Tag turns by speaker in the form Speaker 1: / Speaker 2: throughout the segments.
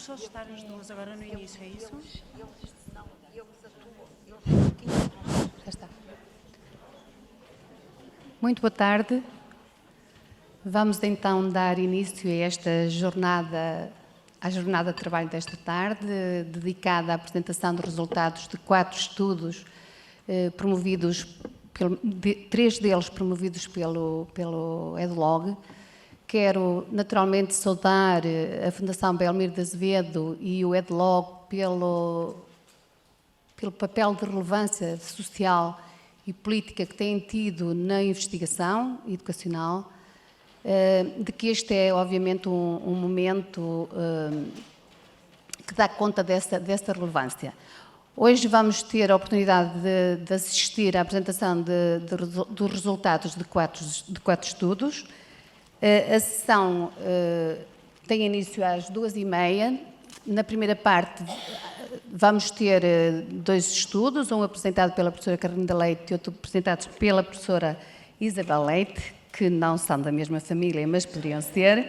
Speaker 1: só estar as duas agora no início, é isso?
Speaker 2: Já está. Muito boa tarde. Vamos então dar início a esta jornada, à jornada de trabalho desta tarde, dedicada à apresentação dos resultados de 4 estudos promovidos, três deles promovidos pelo EDLOG. Quero naturalmente saudar a Fundação Belmiro de Azevedo e o EDLOG pelo papel de relevância social e política que têm tido na investigação educacional, de que este é obviamente um momento que dá conta dessa relevância. Hoje vamos ter a oportunidade de assistir à apresentação dos resultados de quatro estudos. A sessão tem início às 14h30. Na primeira parte vamos ter 2 estudos, um apresentado pela professora Carlinda Leite e outro apresentado pela professora Isabel Leite, que não são da mesma família, mas poderiam ser.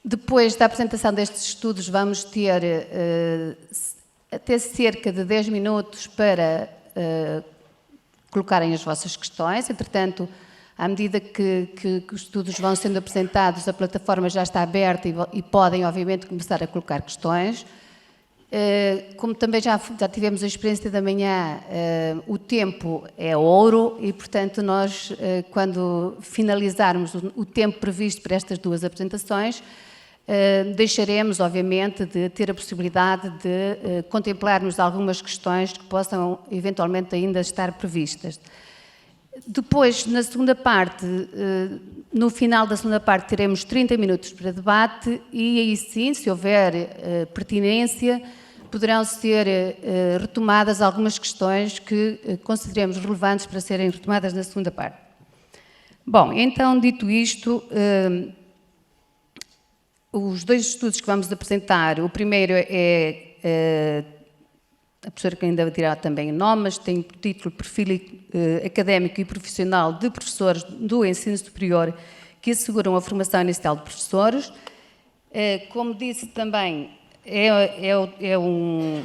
Speaker 2: Depois da apresentação destes estudos vamos ter até cerca de 10 minutos para colocarem as vossas questões. Entretanto, à medida que os estudos vão sendo apresentados, a plataforma já está aberta e podem, obviamente, começar a colocar questões. Como também já tivemos a experiência da manhã, o tempo é ouro e, portanto, nós, quando finalizarmos o tempo previsto para estas 2 apresentações, deixaremos, obviamente, de ter a possibilidade de contemplarmos algumas questões que possam, eventualmente, ainda estar previstas. Depois, na segunda parte, no final da segunda parte, teremos 30 minutos para debate e aí sim, se houver pertinência, poderão ser retomadas algumas questões que consideremos relevantes para serem retomadas na segunda parte. Bom, então, dito isto, os 2 estudos que vamos apresentar, o primeiro é a professora que ainda dirá também o nome, mas tem o título Perfil Académico e Profissional de Professores do Ensino Superior que asseguram a formação inicial de professores. Como disse também, é um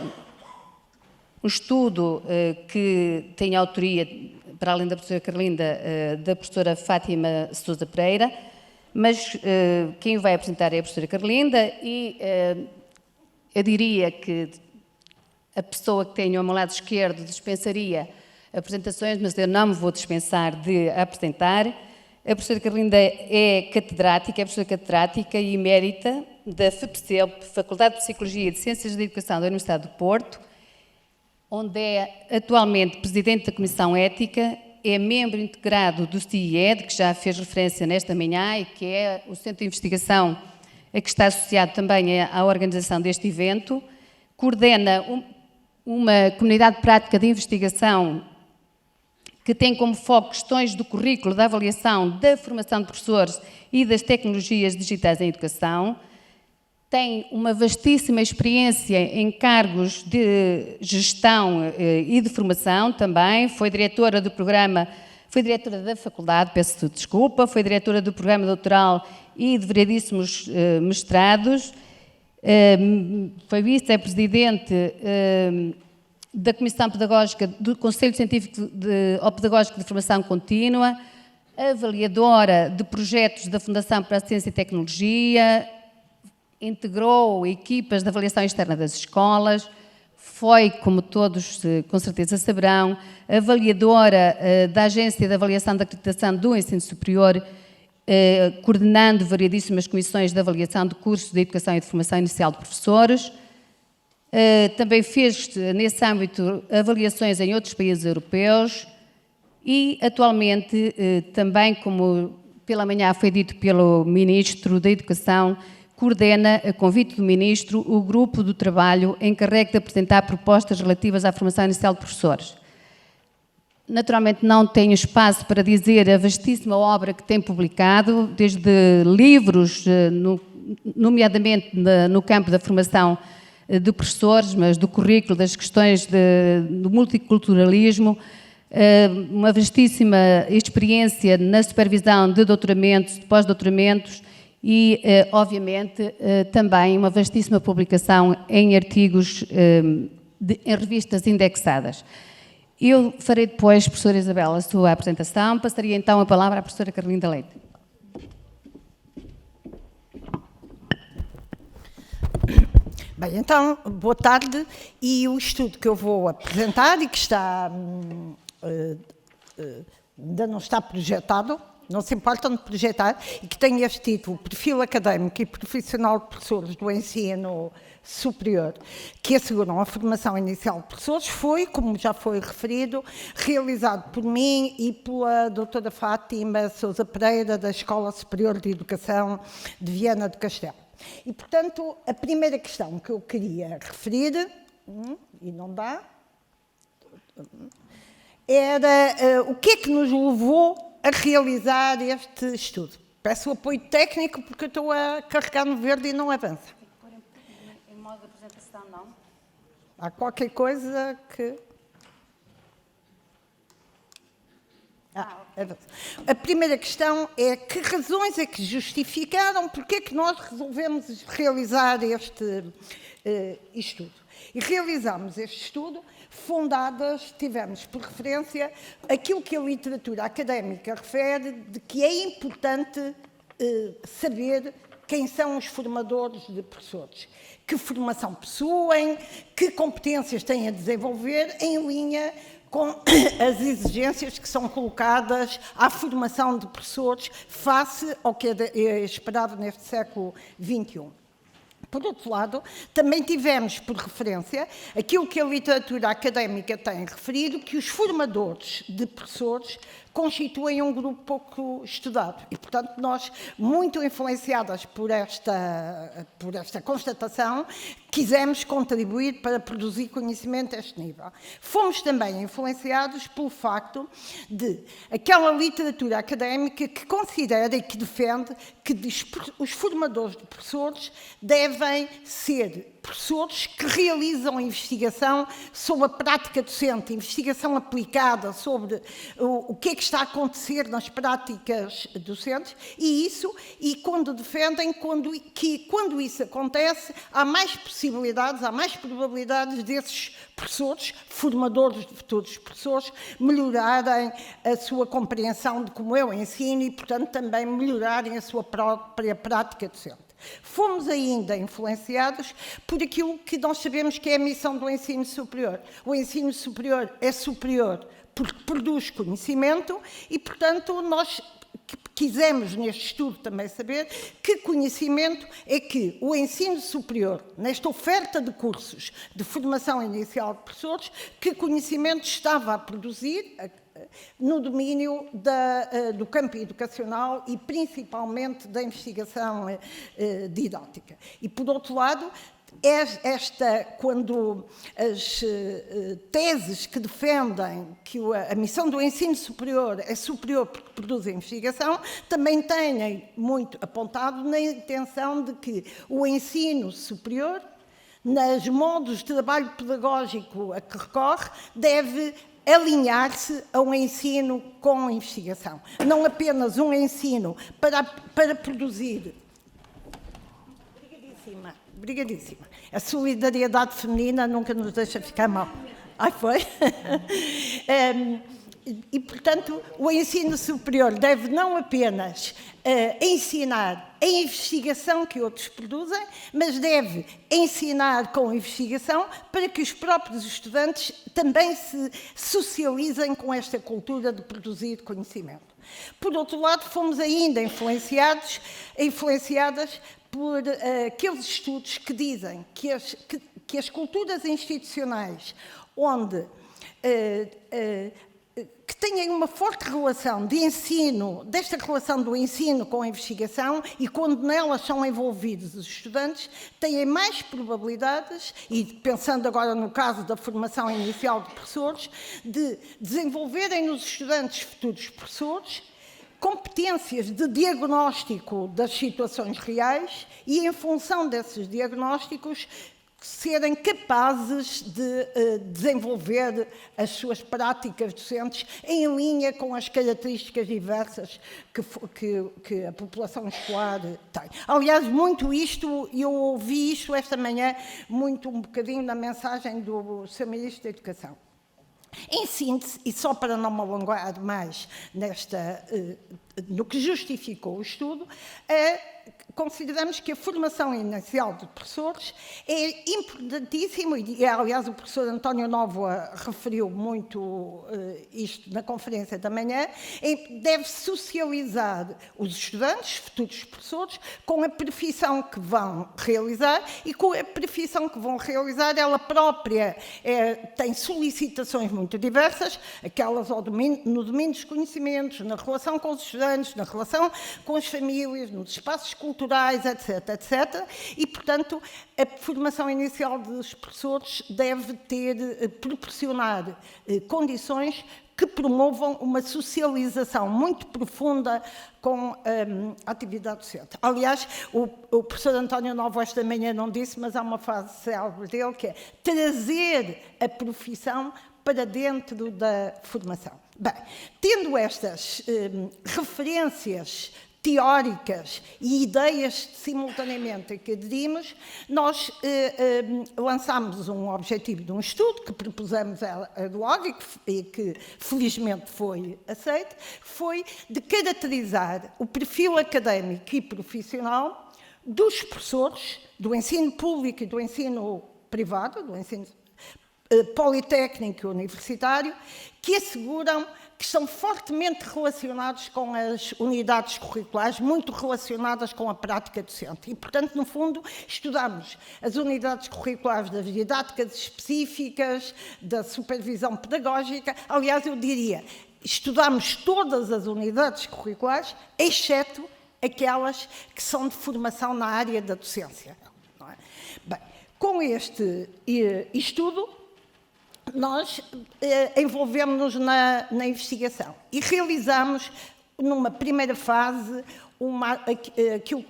Speaker 2: estudo que tem autoria, para além da professora Carlinda, da professora Fátima Sousa Pereira, mas quem o vai apresentar é a professora Carlinda e eu diria que a pessoa que tenho ao meu lado esquerdo dispensaria apresentações, mas eu não me vou dispensar de apresentar. A professora Carlinda é professora catedrática e emérita da FPCELP, Faculdade de Psicologia e de Ciências da Educação da Universidade do Porto, onde é atualmente presidente da Comissão Ética, é membro integrado do CIED, que já fez referência nesta manhã e que é o centro de investigação a que está associado também à organização deste evento, coordena uma comunidade prática de investigação que tem como foco questões do currículo, da avaliação, da formação de professores e das tecnologias digitais em educação. Tem uma vastíssima experiência em cargos de gestão e de formação também. Foi diretora do programa, foi diretora da faculdade, peço desculpa, foi diretora do programa doutoral e de variedíssimos mestrados. Foi vice-presidente da Comissão Pedagógica do Conselho Científico Pedagógico de Formação Contínua, avaliadora de projetos da Fundação para a Ciência e Tecnologia, integrou equipas de avaliação externa das escolas, foi, como todos com certeza saberão, avaliadora da Agência de Avaliação da Acreditação do Ensino Superior, coordenando variedíssimas comissões de avaliação de cursos de educação e de formação inicial de professores. Também fez, nesse âmbito, avaliações em outros países europeus e, atualmente, também, como pela manhã foi dito pelo Ministro da Educação, coordena, a convite do Ministro, o grupo do trabalho encarregue de apresentar propostas relativas à formação inicial de professores. Naturalmente não tenho espaço para dizer a vastíssima obra que tem publicado, desde livros, nomeadamente no campo da formação de professores, mas do currículo, das questões do multiculturalismo, uma vastíssima experiência na supervisão de doutoramentos, de pós-doutoramentos e, obviamente, também uma vastíssima publicação em artigos, em revistas indexadas. Eu farei depois, professora Isabel, a sua apresentação. Passaria então a palavra à professora Carlinda Leite.
Speaker 3: Bem, então, boa tarde, e o estudo que eu vou apresentar e que está, ainda não está projetado, não se importam de projetar, e que tem este título, Perfil Académico e Profissional de Professores do Ensino Superior, que asseguram a formação inicial de professores, foi, como já foi referido, realizado por mim e pela doutora Fátima Sousa Pereira, da Escola Superior de Educação de Viana do Castelo. E, portanto, a primeira questão que eu queria referir, e não dá, era o que é que nos levou a realizar este estudo. Peço o apoio técnico porque eu estou a carregar no verde e não avança.
Speaker 2: Em modo de apresentação, não?
Speaker 3: Há qualquer coisa que... A primeira questão é que razões é que justificaram porque é que nós resolvemos realizar este estudo. E realizámos este estudo tivemos por referência aquilo que a literatura académica refere de que é importante saber quem são os formadores de professores, que formação possuem, que competências têm a desenvolver em linha com as exigências que são colocadas à formação de professores face ao que é esperado neste século XXI. Por outro lado, também tivemos por referência aquilo que a literatura académica tem referido, que os formadores de professores constituem um grupo pouco estudado. E, portanto, nós, muito influenciadas por esta constatação, quisemos contribuir para produzir conhecimento a este nível. Fomos também influenciados pelo facto de aquela literatura académica que considera e que defende que os formadores de professores devem ser professores que realizam investigação sobre a prática docente, investigação aplicada sobre o que é que está a acontecer nas práticas docentes, e quando defendem que quando isso acontece, há mais possibilidades, há mais probabilidades desses professores, formadores de futuros professores, melhorarem a sua compreensão de como é o ensino e, portanto, também melhorarem a sua própria prática docente. Fomos ainda influenciados por aquilo que nós sabemos que é a missão do ensino superior. O ensino superior é superior porque produz conhecimento e, portanto, nós quisemos neste estudo também saber que conhecimento é que o ensino superior, nesta oferta de cursos de formação inicial de professores, que conhecimento estava a produzir no domínio do campo educacional e principalmente da investigação didática. E, por outro lado, quando as teses que defendem que a missão do ensino superior é superior porque produz investigação, também têm muito apontado na intenção de que o ensino superior, nos modos de trabalho pedagógico a que recorre, deve alinhar-se a um ensino com investigação. Não apenas um ensino para produzir... Obrigadíssima. A solidariedade feminina nunca nos deixa ficar mal. Foi? E, portanto, o ensino superior deve não apenas ensinar a investigação que outros produzem, mas deve ensinar com investigação para que os próprios estudantes também se socializem com esta cultura de produzir conhecimento. Por outro lado, fomos ainda influenciadas por aqueles estudos que dizem que as culturas institucionais que têm uma forte relação de ensino, desta relação do ensino com a investigação, e quando nelas são envolvidos os estudantes, têm mais probabilidades, e pensando agora no caso da formação inicial de professores, de desenvolverem nos estudantes futuros professores competências de diagnóstico das situações reais e, em função desses diagnósticos, serem capazes de desenvolver as suas práticas docentes em linha com as características diversas que a população escolar tem. Aliás, muito isto, eu ouvi isto esta manhã, um bocadinho na mensagem do Sr. Ministro da Educação. Em síntese, e só para não me alongar mais no que justificou o estudo, consideramos que a formação inicial de professores é importantíssima, e aliás o professor António Nóvoa referiu muito isto na conferência da manhã, deve socializar os estudantes, futuros professores, com a profissão que vão realizar, e com a profissão que vão realizar ela própria tem solicitações muito diversas, aquelas no domínio dos conhecimentos, na relação com os estudantes, na relação com as famílias, nos espaços culturais, etc, etc. E, portanto, a formação inicial dos professores deve proporcionar condições que promovam uma socialização muito profunda com a atividade docente. Aliás, o professor António Novo esta manhã não disse, mas há uma frase célebre dele que é trazer a profissão para dentro da formação. Bem, tendo estas referências teóricas e ideias simultaneamente a que aderimos, nós lançámos um objetivo de um estudo que propusemos logo e que felizmente foi aceito, foi de caracterizar o perfil académico e profissional dos professores do ensino público e do ensino privado, do ensino politécnico e universitário, que estão fortemente relacionados com as unidades curriculares, muito relacionadas com a prática docente. E, portanto, no fundo, estudamos as unidades curriculares das didáticas específicas, da supervisão pedagógica. Aliás, eu diria, estudamos todas as unidades curriculares, exceto aquelas que são de formação na área da docência. Não é? Bem, com este estudo, nós envolvemos-nos na investigação e realizamos, numa primeira fase, aquilo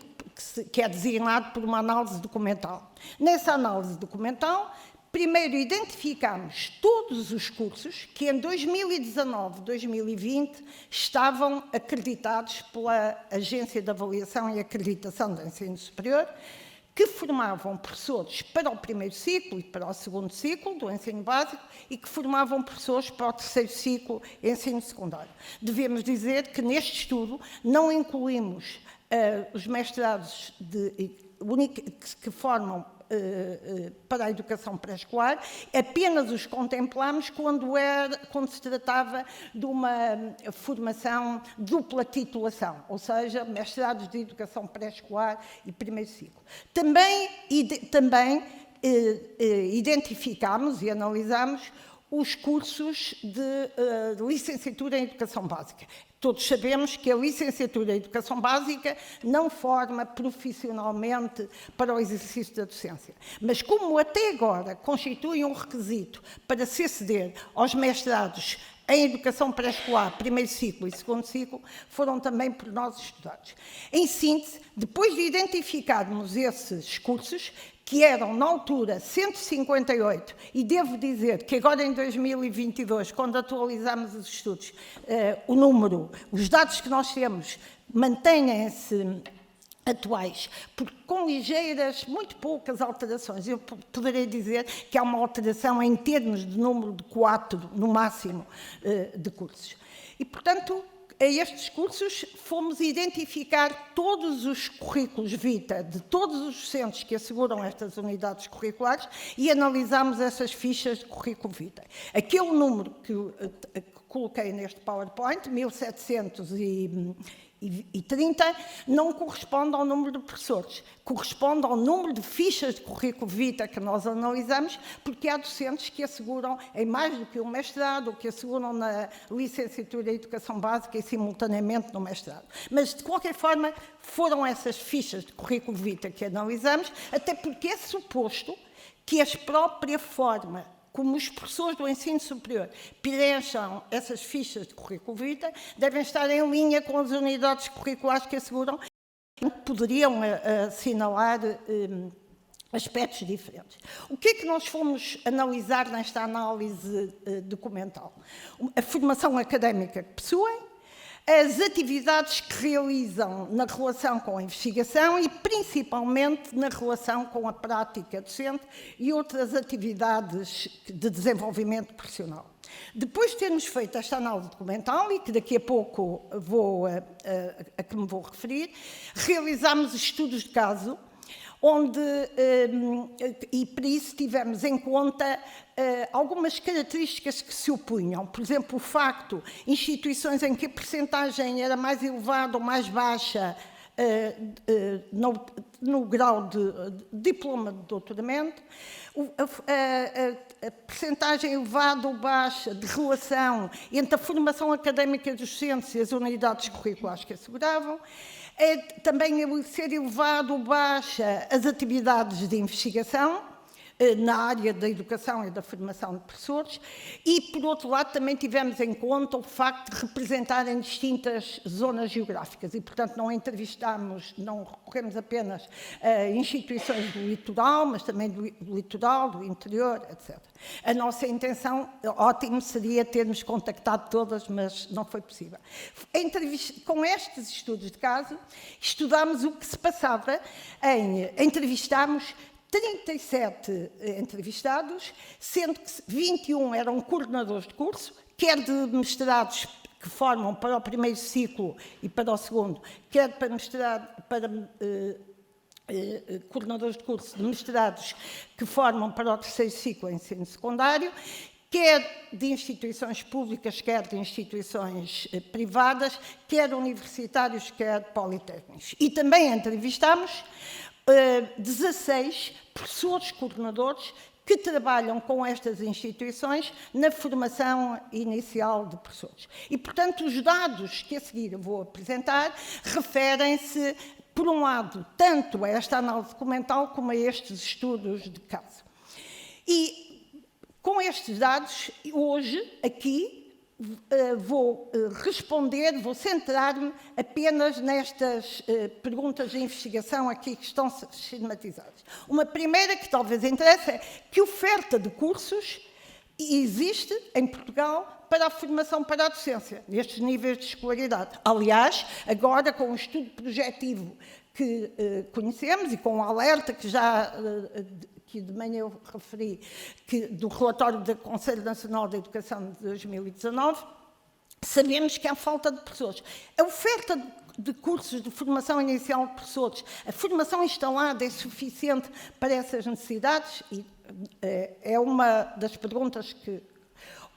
Speaker 3: que é designado por uma análise documental. Nessa análise documental, primeiro identificámos todos os cursos que em 2019, 2020 estavam acreditados pela Agência de Avaliação e Acreditação do Ensino Superior, que formavam professores para o primeiro ciclo e para o segundo ciclo do ensino básico e que formavam professores para o terceiro ciclo ensino secundário. Devemos dizer que neste estudo não incluímos os mestrados que formam para a educação pré-escolar, apenas os contemplamos quando se tratava de uma formação dupla titulação, ou seja, mestrados de educação pré-escolar e primeiro ciclo. Também identificámos e analisámos os cursos de licenciatura em Educação Básica. Todos sabemos que a licenciatura em Educação Básica não forma profissionalmente para o exercício da docência. Mas como até agora constitui um requisito para se aceder aos mestrados em Educação Pré-Escolar, primeiro ciclo e segundo ciclo, foram também por nós estudados. Em síntese, depois de identificarmos esses cursos, que eram, na altura, 158, e devo dizer que agora em 2022, quando atualizamos os estudos, os dados que nós temos mantêm-se atuais, porque com ligeiras, muito poucas alterações. Eu poderei dizer que há uma alteração em termos de número de 4, no máximo, de cursos. E, portanto, a estes cursos fomos identificar todos os currículos vitae de todos os docentes que asseguram estas unidades curriculares e analisámos essas fichas de currículo vitae. Aquele número que coloquei neste PowerPoint, 1730, não corresponde ao número de professores, corresponde ao número de fichas de currículo vitae que nós analisamos, porque há docentes que asseguram em mais do que um mestrado, ou que asseguram na licenciatura em Educação Básica e simultaneamente no mestrado. Mas, de qualquer forma, foram essas fichas de currículo vitae que analisamos, até porque é suposto que a própria forma como os professores do ensino superior preencham essas fichas de currículo vitae, devem estar em linha com as unidades curriculares que asseguram, poderiam assinalar aspectos diferentes. O que é que nós fomos analisar nesta análise documental? A formação académica que possuem, as atividades que realizam na relação com a investigação e, principalmente, na relação com a prática docente e outras atividades de desenvolvimento profissional. Depois de termos feito esta análise documental, e que daqui a pouco a que me vou referir, realizámos estudos de caso, onde, e para isso tivemos em conta algumas características que se opunham. Por exemplo, o facto de instituições em que a percentagem era mais elevada ou mais baixa no grau de diploma de doutoramento, a percentagem elevada ou baixa de relação entre a formação académica dos docentes e as unidades curriculares que asseguravam, também ser elevado ou baixa as atividades de investigação na área da educação e da formação de professores e, por outro lado, também tivemos em conta o facto de representarem distintas zonas geográficas e, portanto, não entrevistámos, não recorremos apenas a instituições do litoral, mas também do litoral, do interior, etc. A nossa intenção, ótimo, seria termos contactado todas, mas não foi possível. Com estes estudos de caso, estudámos o que se passava entrevistámos 37 entrevistados, sendo que 21 eram coordenadores de curso, quer de mestrados que formam para o primeiro ciclo e para o segundo, quer para coordenadores de curso de mestrados que formam para o terceiro ciclo em ensino secundário, quer de instituições públicas, quer de instituições privadas, quer universitários, quer politécnicos. E também entrevistámos 16 professores coordenadores que trabalham com estas instituições na formação inicial de professores. E, portanto, os dados que a seguir eu vou apresentar referem-se, por um lado, tanto a esta análise documental como a estes estudos de caso. E, com estes dados, hoje, aqui, vou responder, vou centrar-me apenas nestas perguntas de investigação aqui que estão sistematizadas. Uma primeira que talvez interesse é que oferta de cursos existe em Portugal para a formação para a docência, nestes níveis de escolaridade. Aliás, agora com o estudo projetivo que conhecemos e com o alerta que já que de manhã eu referi, do relatório do Conselho Nacional da Educação de 2019, sabemos que há falta de professores. A oferta de cursos de formação inicial de professores, a formação instalada é suficiente para essas necessidades? E é uma das perguntas que...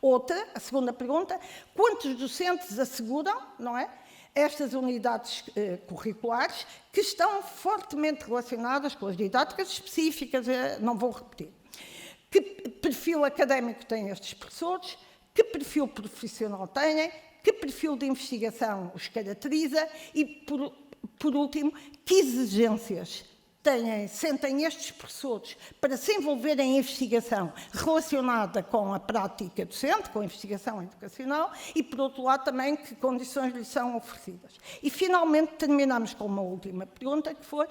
Speaker 3: Outra, a segunda pergunta, quantos docentes asseguram, não é, estas unidades curriculares que estão fortemente relacionadas com as didáticas específicas, não vou repetir. Que perfil académico têm estes professores? Que perfil profissional têm? Que perfil de investigação os caracteriza? E, por último, que exigências sentem estes professores para se envolverem em investigação relacionada com a prática docente, com a investigação educacional e, por outro lado, também que condições lhes são oferecidas. E, finalmente, terminamos com uma última pergunta, que foi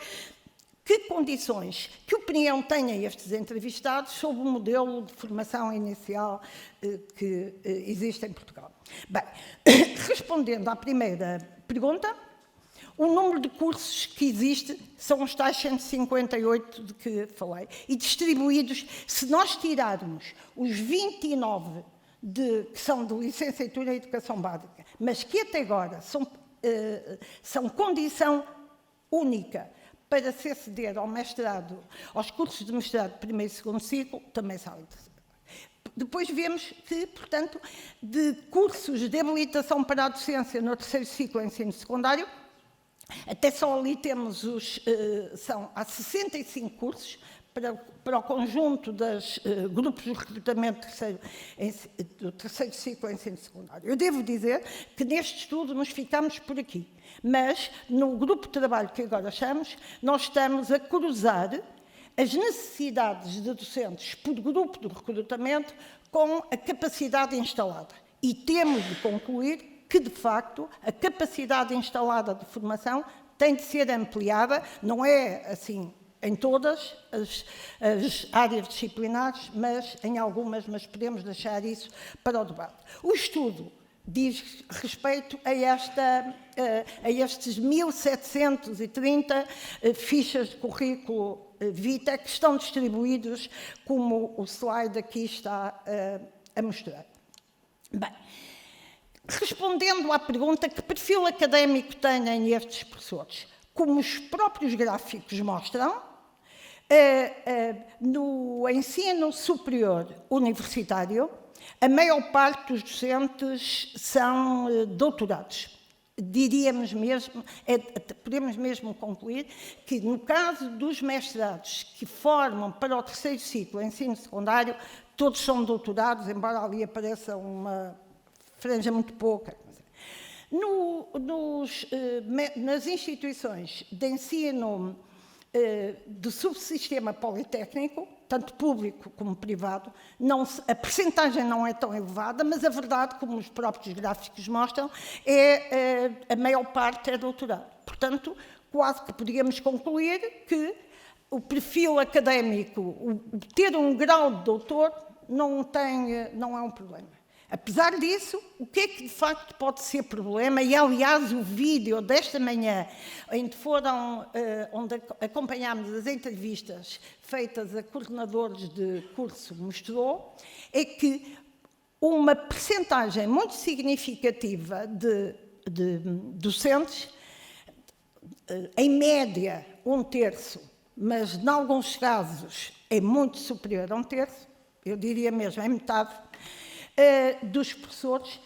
Speaker 3: que condições, que opinião têm estes entrevistados sobre o modelo de formação inicial que existe em Portugal? Bem, respondendo à primeira pergunta, o número de cursos que existe são os tais 158 de que falei, e distribuídos, se nós tirarmos os 29 que são de licenciatura em Educação Básica, mas que até agora são condição única para se aceder ao mestrado, aos cursos de mestrado de primeiro e segundo ciclo, também são interessantes. Depois vemos que, portanto, de cursos de habilitação para a docência no terceiro ciclo em ensino secundário, até só ali temos há 65 cursos para o conjunto dos grupos de recrutamento do terceiro ciclo em ensino secundário. Eu devo dizer que neste estudo nos ficamos por aqui, mas no grupo de trabalho que agora achamos, nós estamos a cruzar as necessidades de docentes por grupo de recrutamento com a capacidade instalada. E temos de concluir que, de facto, a capacidade instalada de formação tem de ser ampliada, não é assim em todas as áreas disciplinares, mas em algumas, mas podemos deixar isso para o debate. O estudo diz respeito a estes 1.730 fichas de currículo vitae que estão distribuídos, como o slide aqui está a mostrar. Bem, respondendo à pergunta que perfil académico têm estes professores, como os próprios gráficos mostram, no ensino superior universitário, a maior parte dos docentes são doutorados. Diríamos mesmo, podemos mesmo concluir que no caso dos mestrados que formam para o terceiro ciclo ensino secundário, todos são doutorados, embora ali apareça uma franja muito pouca. Nas instituições de ensino do subsistema politécnico, tanto público como privado, a percentagem não é tão elevada, mas a verdade, como os próprios gráficos mostram, a maior parte é doutorado. Portanto, quase que poderíamos concluir que o perfil académico, ter um grau de doutor, não é um problema. Apesar disso, o que é que de facto pode ser problema? E, aliás, o vídeo desta manhã, onde acompanhámos as entrevistas feitas a coordenadores de curso, mostrou, é que uma percentagem muito significativa de docentes, em média 1/3, mas em alguns casos é muito superior a 1/3, eu diria mesmo, é metade, dos professores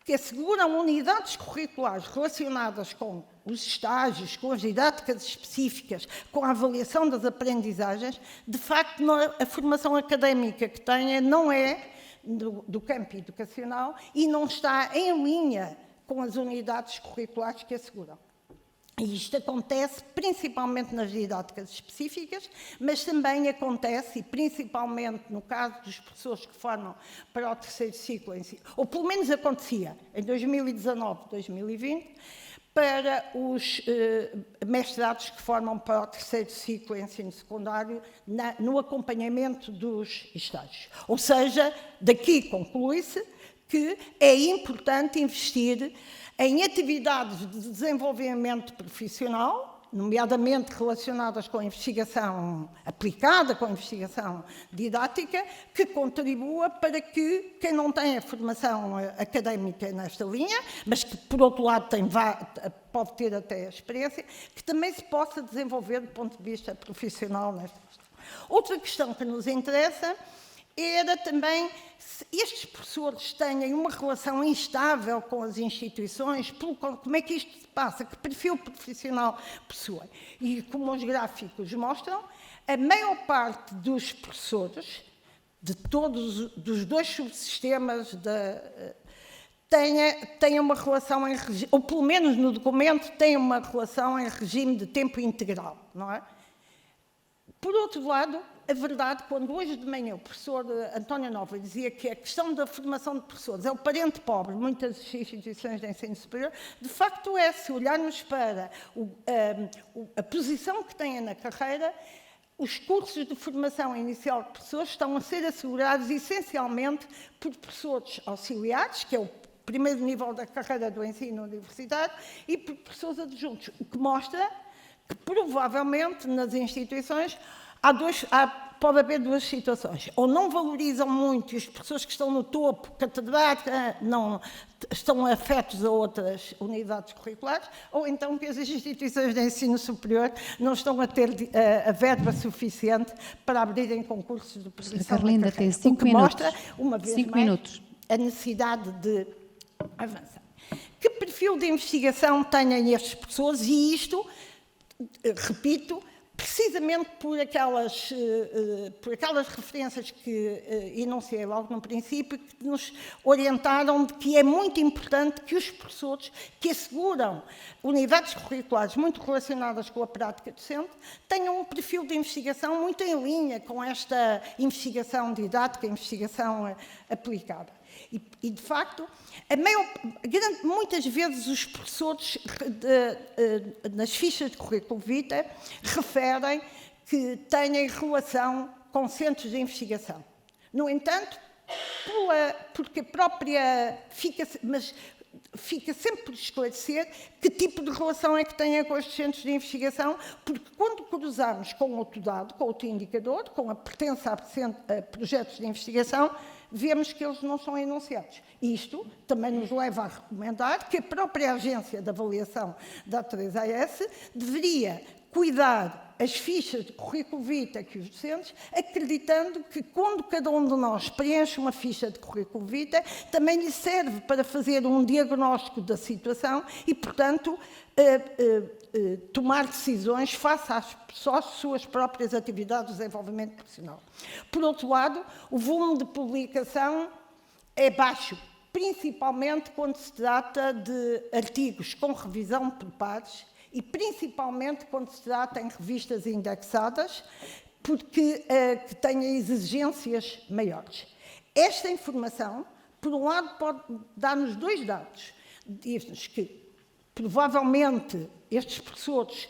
Speaker 3: que asseguram unidades curriculares relacionadas com os estágios, com as didáticas específicas, com a avaliação das aprendizagens. De facto, a formação académica que têm não é do campo educacional e não está em linha com as unidades curriculares que asseguram. E isto acontece principalmente nas didáticas específicas, mas também acontece, e principalmente no caso dos professores que formam para o terceiro ciclo, ou pelo menos acontecia em 2019, 2020, para os mestrados que formam para o terceiro ciclo em ensino secundário, no acompanhamento dos estágios. Ou seja, daqui conclui-se que é importante investir em atividades de desenvolvimento profissional, nomeadamente relacionadas com a investigação aplicada, com a investigação didática, que contribua para que quem não tem a formação académica nesta linha, mas que, por outro lado, pode ter até a experiência, que também se possa desenvolver do ponto de vista profissional nesta questão. Outra questão que nos interessa era também se estes professores têm uma relação instável com as instituições, como é que isto se passa, que perfil profissional possuem. E como os gráficos mostram, a maior parte dos professores, dos dois subsistemas, tem uma relação em regime, ou pelo menos no documento, tem uma relação em regime de tempo integral, não é? Por outro lado, a verdade, quando hoje de manhã o professor António Nova dizia que a questão da formação de professores é o parente pobre de muitas instituições de ensino superior, de facto é, se olharmos para a posição que têm na carreira, os cursos de formação inicial de professores estão a ser assegurados essencialmente por professores auxiliares, que é o primeiro nível da carreira do ensino universitário, e por professores adjuntos, o que mostra que provavelmente nas instituições pode haver duas situações. Ou não valorizam muito e as pessoas que estão no topo, catedrática, não estão afetos a outras unidades curriculares, ou então que as instituições de ensino superior não estão a ter a verba suficiente para abrirem concursos de posição.
Speaker 2: Carlinda, tem 5 minutos.
Speaker 3: Mostra, uma vez mais, a necessidade de avançar. Que perfil de investigação têm estes professores? E isto, repito, precisamente por aquelas referências que enunciei logo no princípio, que nos orientaram de que é muito importante que os professores que asseguram unidades curriculares muito relacionadas com a prática docente tenham um perfil de investigação muito em linha com esta investigação didática, investigação aplicada. E, de facto, muitas vezes os professores, nas fichas de currículo vitae, referem que têm relação com centros de investigação. No entanto, porque a própria fica sempre por esclarecer que tipo de relação é que têm com estes centros de investigação, porque quando cruzamos com outro dado, com outro indicador, com a pertença a projetos de investigação, vemos que eles não são enunciados. Isto também nos leva a recomendar que a própria agência de avaliação da 3AS deveria cuidar as fichas de currículo vitae que os docentes, acreditando que quando cada um de nós preenche uma ficha de currículo vitae, também lhe serve para fazer um diagnóstico da situação e, portanto, tomar decisões face às suas próprias atividades de desenvolvimento profissional. Por outro lado, o volume de publicação é baixo, principalmente quando se trata de artigos com revisão por pares, e principalmente quando se trata em revistas indexadas, porque que têm exigências maiores. Esta informação, por um lado, pode dar-nos dois dados. Diz-nos que, provavelmente, estes professores,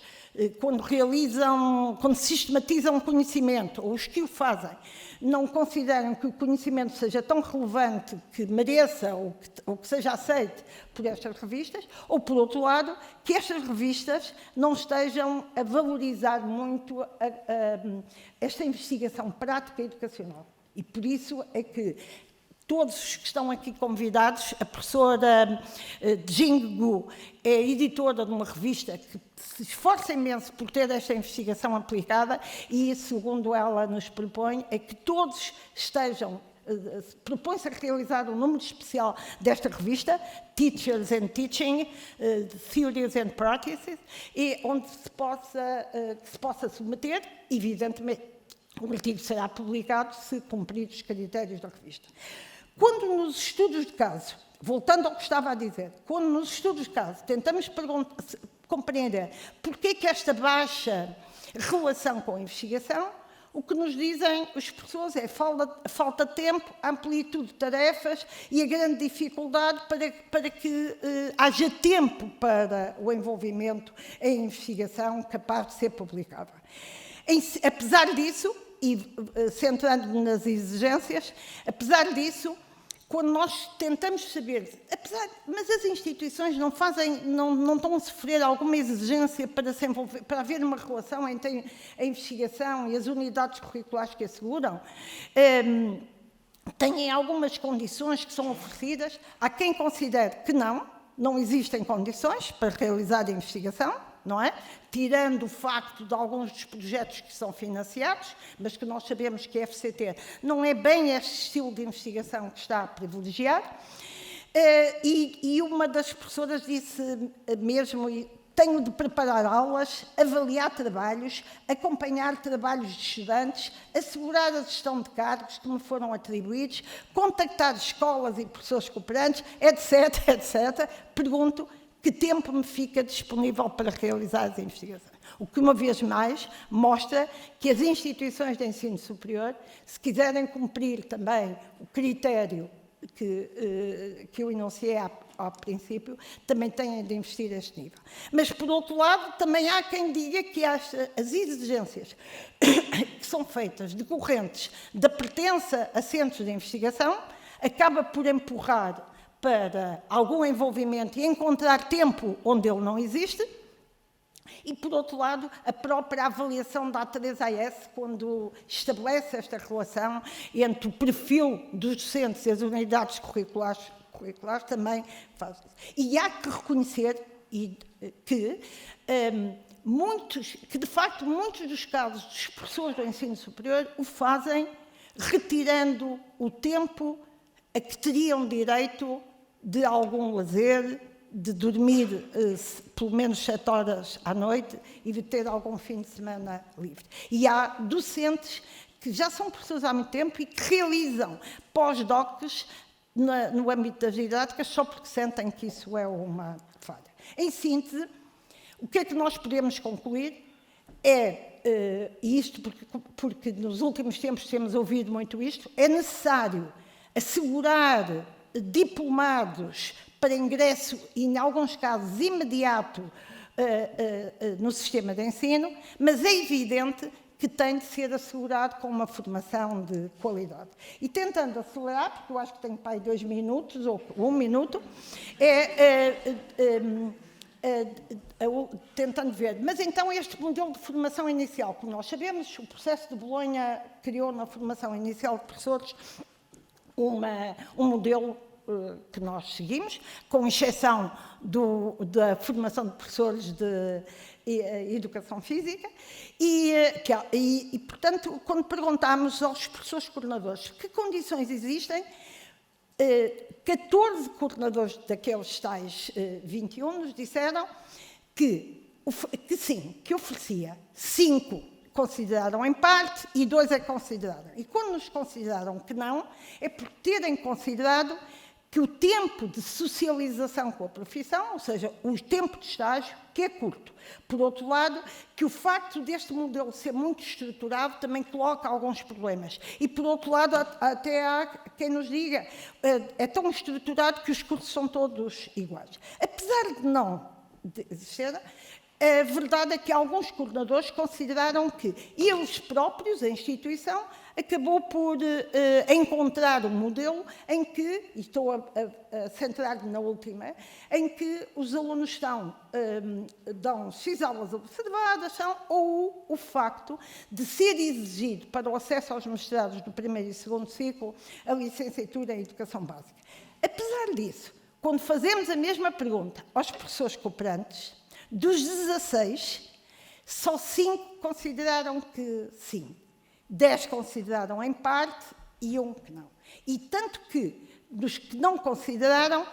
Speaker 3: quando sistematizam o conhecimento, ou os que o fazem, não consideram que o conhecimento seja tão relevante que mereça ou que seja aceite por estas revistas, ou, por outro lado, que estas revistas não estejam a valorizar muito esta investigação prática e educacional. E por isso é que todos os que estão aqui convidados, a professora Jing Gu é editora de uma revista que se esforça imenso por ter esta investigação aplicada e, segundo ela nos propõe, é que todos propõe-se a realizar um número especial desta revista, Teachers and Teaching, Theories and Practices, e onde se possa submeter, evidentemente, o artigo será publicado se cumprir os critérios da revista. Quando nos estudos de caso, voltando ao que estava a dizer, quando nos estudos de caso tentamos compreender porque é que esta baixa relação com a investigação, o que nos dizem os professores é a falta de tempo, a amplitude de tarefas e a grande dificuldade para que haja tempo para o envolvimento em investigação capaz de ser publicada. Apesar disso, e centrando-me nas exigências, apesar disso, quando nós tentamos saber, mas as instituições não estão a sofrer alguma exigência para haver uma relação entre a investigação e as unidades curriculares que asseguram, têm algumas condições que são oferecidas. Há quem considere que não existem condições para realizar a investigação, não é? Tirando o facto de alguns dos projetos que são financiados, mas que nós sabemos que a FCT não é bem este estilo de investigação que está a privilegiar. E uma das professoras disse mesmo, tenho de preparar aulas, avaliar trabalhos, acompanhar trabalhos de estudantes, assegurar a gestão de cargos que me foram atribuídos, contactar escolas e professores cooperantes, etc, etc. Pergunto, que tempo me fica disponível para realizar as investigações? O que, uma vez mais, mostra que as instituições de ensino superior, se quiserem cumprir também o critério que eu enunciei ao princípio, também têm de investir a este nível. Mas, por outro lado, também há quem diga que as exigências que são feitas decorrentes da pertença a centros de investigação acaba por empurrar para algum envolvimento e encontrar tempo onde ele não existe. E, por outro lado, a própria avaliação da A3AS, quando estabelece esta relação entre o perfil dos docentes e as unidades curriculares também faz isso. E há que reconhecer que, de facto, muitos dos casos dos professores do ensino superior o fazem retirando o tempo a que teriam direito de algum lazer, de dormir pelo menos 7 horas à noite e de ter algum fim de semana livre. E há docentes que já são professores há muito tempo e que realizam pós-docs no âmbito das didáticas só porque sentem que isso é uma falha. Em síntese, o que é que nós podemos concluir e isto porque nos últimos tempos temos ouvido muito isto, é necessário assegurar diplomados para ingresso, e em alguns casos imediato, no sistema de ensino, mas é evidente que tem de ser assegurado com uma formação de qualidade. E tentando acelerar, porque eu acho que tenho para aí 2 minutos ou 1 minuto, tentando ver. Mas então este modelo de formação inicial, como nós sabemos, o processo de Bolonha criou na formação inicial de professores um modelo que nós seguimos, com exceção da formação de professores de educação física, e, portanto, quando perguntámos aos professores coordenadores que condições existem, 14 coordenadores daqueles tais 21 nos disseram que sim, que oferecia. 5 consideraram em parte e 2 consideraram. E quando nos consideraram que não, é por terem considerado que o tempo de socialização com a profissão, ou seja, o tempo de estágio, que é curto. Por outro lado, que o facto deste modelo ser muito estruturado também coloca alguns problemas. E, por outro lado, até há quem nos diga é tão estruturado que os cursos são todos iguais. Apesar de não ser, a verdade é que alguns coordenadores consideraram que eles próprios, a instituição, acabou por encontrar um modelo em que, e estou a centrar-me na última, em que os alunos dão X aulas observadas, ou o facto de ser exigido para o acesso aos mestrados do primeiro e segundo ciclo a licenciatura em Educação Básica. Apesar disso, quando fazemos a mesma pergunta aos professores cooperantes, dos 16, só 5 consideraram que sim. 10 consideraram em parte e 1 que não. E tanto que, dos que não consideraram,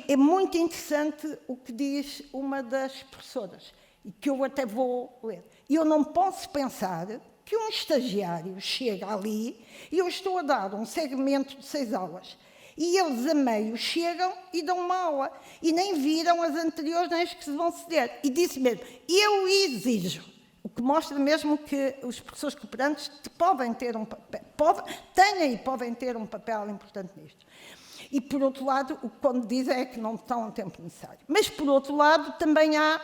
Speaker 3: é muito interessante o que diz uma das professoras, e que eu até vou ler. Eu não posso pensar que um estagiário chega ali e eu estou a dar um segmento de 6 aulas. E eles a meio chegam e dão uma aula. E nem viram as anteriores nem as que se vão ceder. E disse mesmo, eu exijo. O que mostra mesmo que os professores cooperantes podem ter um papel, podem ter um papel importante nisto. E, por outro lado, o que quando dizem é que não estão o tempo necessário. Mas, por outro lado, também há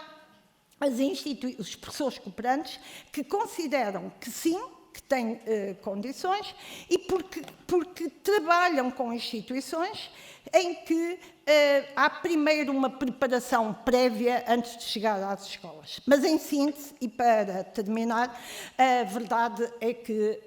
Speaker 3: os professores cooperantes que consideram que sim, que têm condições, e porque trabalham com instituições em que há primeiro uma preparação prévia antes de chegar às escolas. Mas, em síntese, e para terminar, a verdade é que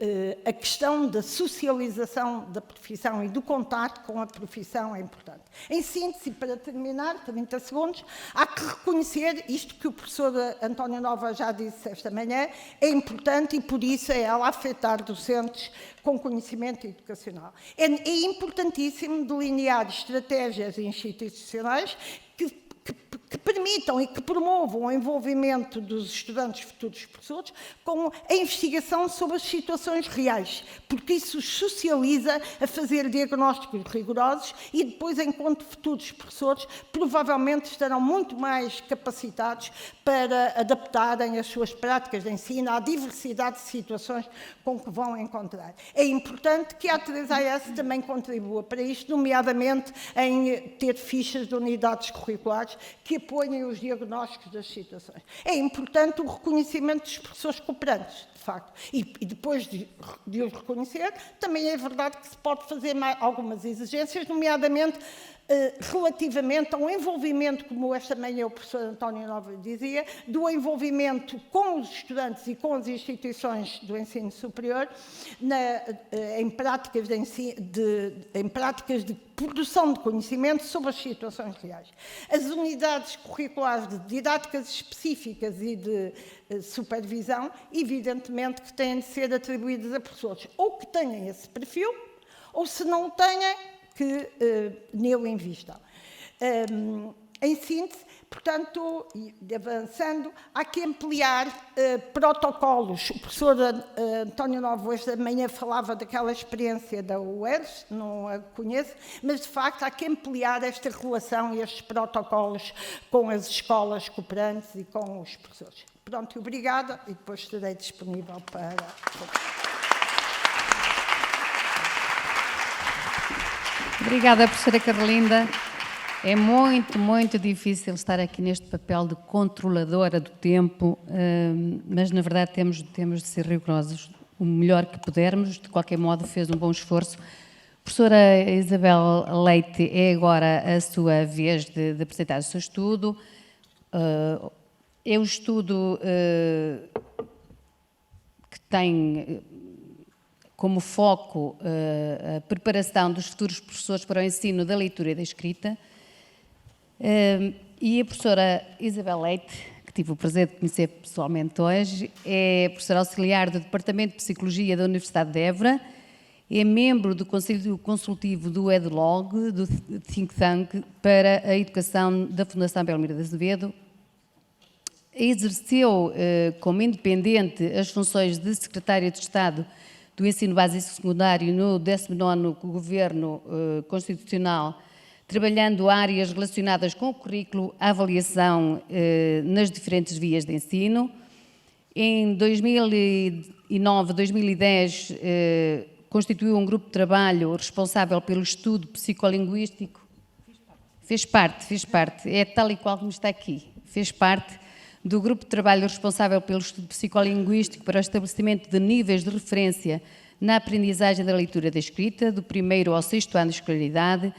Speaker 3: a questão da socialização da profissão e do contacto com a profissão é importante. Em síntese, para terminar, 30 segundos, há que reconhecer isto que o professor António Nova já disse esta manhã, é importante e, por isso, é ela afetar docentes com conhecimento educacional. É importantíssimo delinear estratégias institucionais que permitam e que promovam o envolvimento dos estudantes futuros professores com a investigação sobre as situações reais, porque isso os socializa a fazer diagnósticos rigorosos e depois, enquanto futuros professores, provavelmente estarão muito mais capacitados para adaptarem as suas práticas de ensino à diversidade de situações com que vão encontrar. É importante que a 3AS também contribua para isto, nomeadamente em ter fichas de unidades curriculares que apoiem os diagnósticos das situações. É importante o reconhecimento dos professores cooperantes, de facto. E depois de os reconhecer, também é verdade que se pode fazer algumas exigências, nomeadamente relativamente a um envolvimento, como esta manhã o professor António Nova dizia, do envolvimento com os estudantes e com as instituições do ensino superior em práticas de produção de conhecimento sobre as situações reais. As unidades curriculares de didáticas específicas e de supervisão, evidentemente que têm de ser atribuídas a professores ou que tenham esse perfil, ou se não o tenhem, que nele invistam. Em síntese, portanto, avançando, há que ampliar protocolos. O professor António Novo esta manhã falava daquela experiência da UERJ, não a conheço, mas de facto há que ampliar esta relação e estes protocolos com as escolas cooperantes e com os professores. Pronto, obrigada e depois estarei disponível para...
Speaker 2: Obrigada, professora Carlinda. É muito, muito difícil estar aqui neste papel de controladora do tempo, mas na verdade temos de ser rigorosos o melhor que pudermos. De qualquer modo, fez um bom esforço. Professora Isabel Leite, é agora a sua vez de apresentar o seu estudo. É um estudo que tem como foco a preparação dos futuros professores para o ensino da leitura e da escrita. E a professora Isabel Leite, que tive o prazer de conhecer pessoalmente hoje, é professora auxiliar do Departamento de Psicologia da Universidade de Évora, é membro do Conselho Consultivo do EDLOG, do Think Tank para a Educação da Fundação Belmiro de Azevedo, exerceu como independente as funções de Secretária de Estado do Ensino Básico e Secundário no 19º Governo Constitucional, trabalhando áreas relacionadas com o currículo, a avaliação nas diferentes vias de ensino. Em 2009, 2010, constituiu um grupo de trabalho responsável pelo estudo psicolinguístico. Fez parte, é tal e qual como está aqui. Fez parte do grupo de trabalho responsável pelo estudo psicolinguístico para o estabelecimento de níveis de referência na aprendizagem da leitura e da escrita, do 1º ao 6º ano de escolaridade,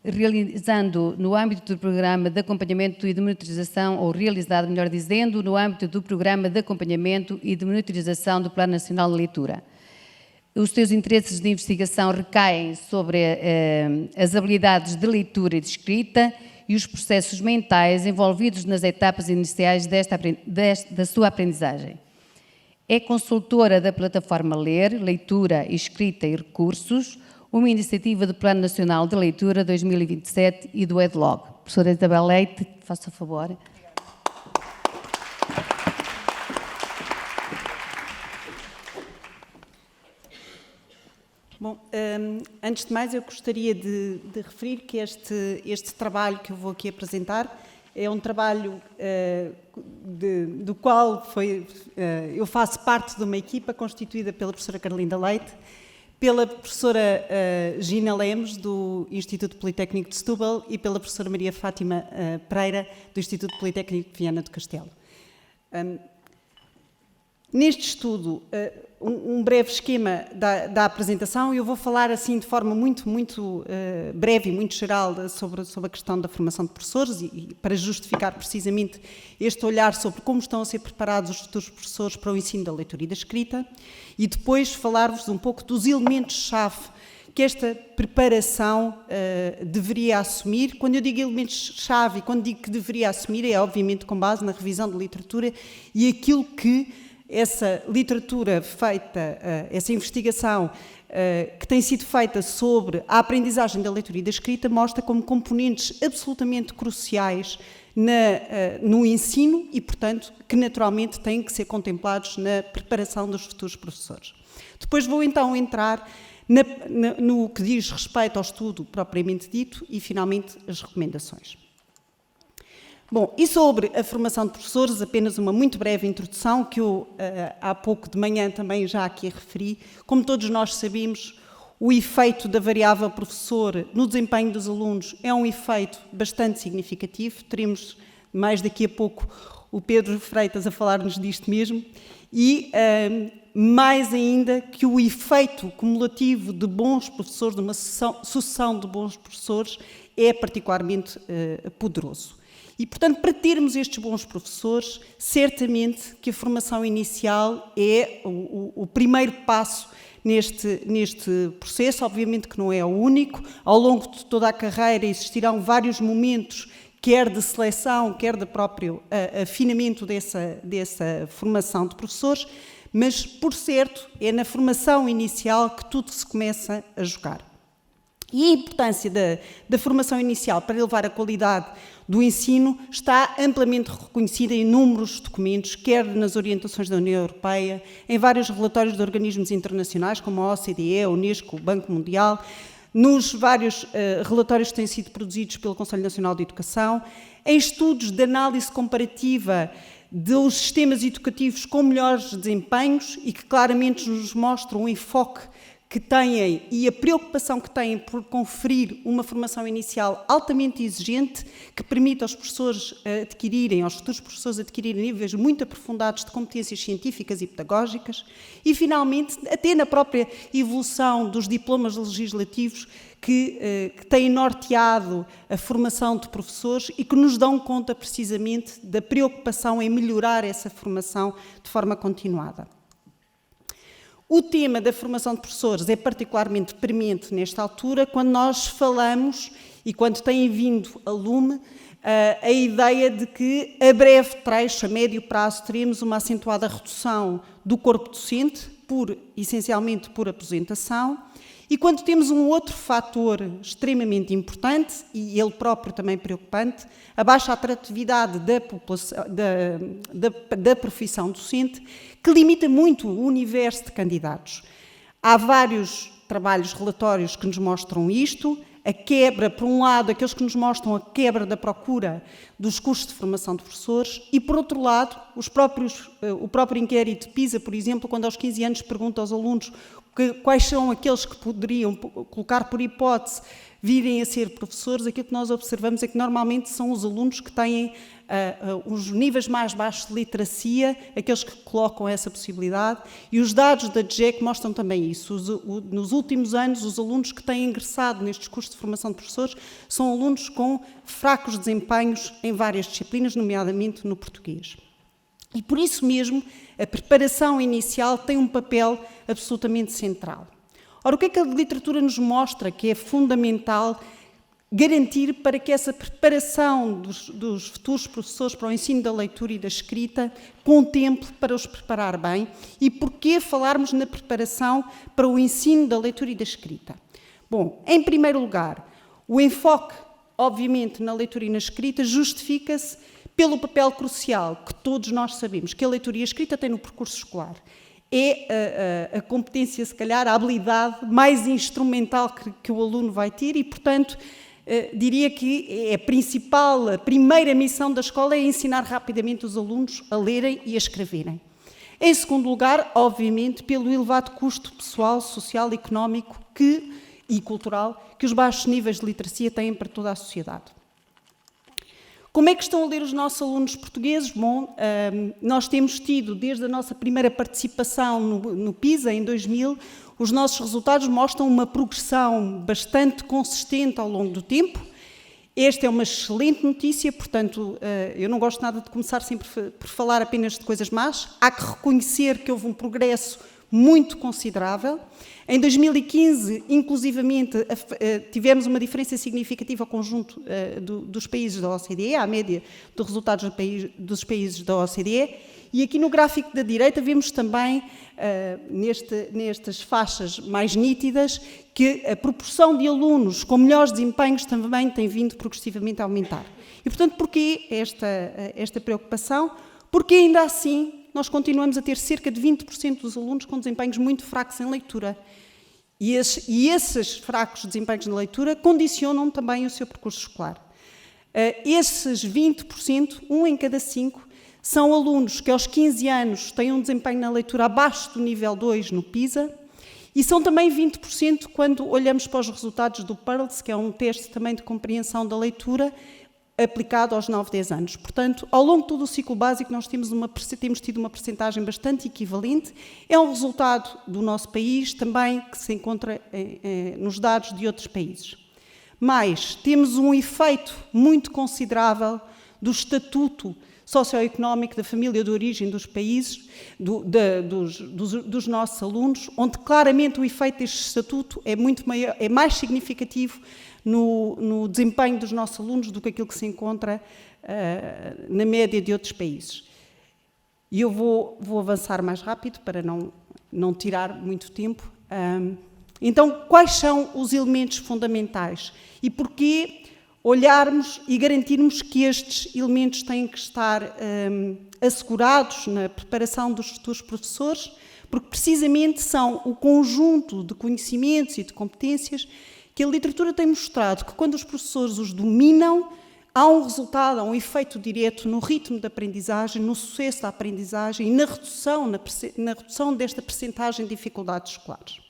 Speaker 2: realizando no âmbito do programa de acompanhamento e de monitorização, ou realizado, melhor dizendo, no âmbito do programa de acompanhamento e de monitorização do Plano Nacional de Leitura. Os seus interesses de investigação recaem sobre as habilidades de leitura e de escrita e os processos mentais envolvidos nas etapas iniciais da sua aprendizagem. É consultora da plataforma Ler, Leitura, Escrita e Recursos, uma iniciativa do Plano Nacional de Leitura 2027 e do EDLOG. Professora Isabel Leite, faça o favor.
Speaker 1: Bom, antes de mais eu gostaria de referir que este trabalho que eu vou aqui apresentar é um trabalho do qual eu faço parte de uma equipa constituída pela professora Carlinda Leite, pela professora Gina Lemos, do Instituto Politécnico de Setúbal, e pela professora Maria Fátima Pereira, do Instituto Politécnico de Viana do Castelo. Neste estudo, um breve esquema da apresentação, e eu vou falar assim de forma muito breve e muito geral sobre a questão da formação de professores e para justificar precisamente este olhar sobre como estão a ser preparados os futuros professores para o ensino da leitura e da escrita, e depois falar-vos um pouco dos elementos-chave que esta preparação deveria assumir. Quando eu digo elementos-chave e quando digo que deveria assumir, é obviamente com base na revisão de literatura e aquilo que essa literatura feita, essa investigação que tem sido feita sobre a aprendizagem da leitura e da escrita mostra como componentes absolutamente cruciais no ensino e, portanto, que naturalmente têm que ser contemplados na preparação dos futuros professores. Depois vou então entrar no que diz respeito ao estudo propriamente dito e, finalmente, as recomendações. Bom, e sobre a formação de professores, apenas uma muito breve introdução, que eu há pouco de manhã também já aqui referi. Como todos nós sabemos, o efeito da variável professor no desempenho dos alunos é um efeito bastante significativo. Teremos mais daqui a pouco o Pedro Freitas a falar-nos disto mesmo. E mais ainda que o efeito cumulativo de bons professores, de uma sucessão de bons professores, é particularmente poderoso. E, portanto, para termos estes bons professores, certamente que a formação inicial é o primeiro passo neste processo. Obviamente que não é o único. Ao longo de toda a carreira existirão vários momentos, quer de seleção, quer de próprio afinamento dessa formação de professores, mas, por certo, é na formação inicial que tudo se começa a jogar. E a importância da formação inicial para elevar a qualidade do ensino está amplamente reconhecida em inúmeros documentos, quer nas orientações da União Europeia, em vários relatórios de organismos internacionais, como a OCDE, a Unesco, o Banco Mundial, nos vários relatórios que têm sido produzidos pelo Conselho Nacional de Educação, em estudos de análise comparativa dos sistemas educativos com melhores desempenhos e que claramente nos mostram um enfoque que têm e a preocupação que têm por conferir uma formação inicial altamente exigente, que permite aos professores adquirirem, aos futuros professores adquirirem níveis muito aprofundados de competências científicas e pedagógicas, e, finalmente, até na própria evolução dos diplomas legislativos que têm norteado a formação de professores e que nos dão conta, precisamente, da preocupação em melhorar essa formação de forma continuada. O tema da formação de professores é particularmente premente nesta altura, quando nós falamos e quando tem vindo a lume a ideia de que, a breve trecho, a médio prazo, teremos uma acentuada redução do corpo docente, essencialmente por aposentação, e quando temos um outro fator extremamente importante, e ele próprio também preocupante, a baixa atratividade da profissão docente, que limita muito o universo de candidatos. Há vários trabalhos, relatórios que nos mostram isto, a quebra, por um lado, aqueles que nos mostram a quebra da procura dos cursos de formação de professores e, por outro lado, o próprio inquérito PISA, por exemplo, quando aos 15 anos pergunta aos alunos quais são aqueles que poderiam colocar por hipótese virem a ser professores, aquilo que nós observamos é que normalmente são os alunos que têm os níveis mais baixos de literacia, aqueles que colocam essa possibilidade, e os dados da DGEC mostram também isso. Nos últimos anos, os alunos que têm ingressado nestes cursos de formação de professores são alunos com fracos desempenhos em várias disciplinas, nomeadamente no português. E por isso mesmo, a preparação inicial tem um papel absolutamente central. Ora, o que é que a literatura nos mostra que é fundamental garantir para que essa preparação dos futuros professores para o ensino da leitura e da escrita contemple para os preparar bem e porquê falarmos na preparação para o ensino da leitura e da escrita? Bom, em primeiro lugar, o enfoque, obviamente, na leitura e na escrita justifica-se pelo papel crucial que todos nós sabemos que a leitura e a escrita têm no percurso escolar. É a competência, se calhar, a habilidade mais instrumental que o aluno vai ter e, portanto, diria que a primeira missão da escola é ensinar rapidamente os alunos a lerem e a escreverem. Em segundo lugar, obviamente, pelo elevado custo pessoal, social, económico e cultural que os baixos níveis de literacia têm para toda a sociedade. Como é que estão a ler os nossos alunos portugueses? Bom, nós temos tido, desde a nossa primeira participação no PISA, em 2000, os nossos resultados mostram uma progressão bastante consistente ao longo do tempo. Esta é uma excelente notícia, portanto, eu não gosto nada de começar sempre por falar apenas de coisas más. Há que reconhecer que houve um progresso muito considerável. Em 2015, inclusivamente, tivemos uma diferença significativa ao conjunto dos países da OCDE, à média dos resultados dos países da OCDE, e aqui no gráfico da direita vemos também, nestas faixas mais nítidas, que a proporção de alunos com melhores desempenhos também tem vindo progressivamente a aumentar. E, portanto, porquê esta preocupação? Porque ainda assim nós continuamos a ter cerca de 20% dos alunos com desempenhos muito fracos em leitura. E esses fracos desempenhos na leitura condicionam também o seu percurso escolar. Esses 20%, 1 em cada 5, são alunos que aos 15 anos têm um desempenho na leitura abaixo do nível 2 no PISA, e são também 20% quando olhamos para os resultados do PIRLS, que é um teste também de compreensão da leitura, aplicado aos 9, 10 anos. Portanto, ao longo de todo o ciclo básico, nós temos tido uma percentagem bastante equivalente. É um resultado do nosso país, também que se encontra nos dados de outros países. Mas temos um efeito muito considerável do estatuto socioeconómico da família de origem dos países, dos nossos alunos, onde claramente o efeito deste estatuto é muito maior, é mais significativo no desempenho dos nossos alunos do que aquilo que se encontra na média de outros países. E eu vou avançar mais rápido para não tirar muito tempo. Então, quais são os elementos fundamentais? E porquê olharmos e garantirmos que estes elementos têm que estar assegurados na preparação dos futuros professores? Porque precisamente são o conjunto de conhecimentos e de competências que a literatura tem mostrado que quando os professores os dominam, há um resultado, há um efeito direto no ritmo da aprendizagem, no sucesso da aprendizagem e na redução desta percentagem de dificuldades escolares.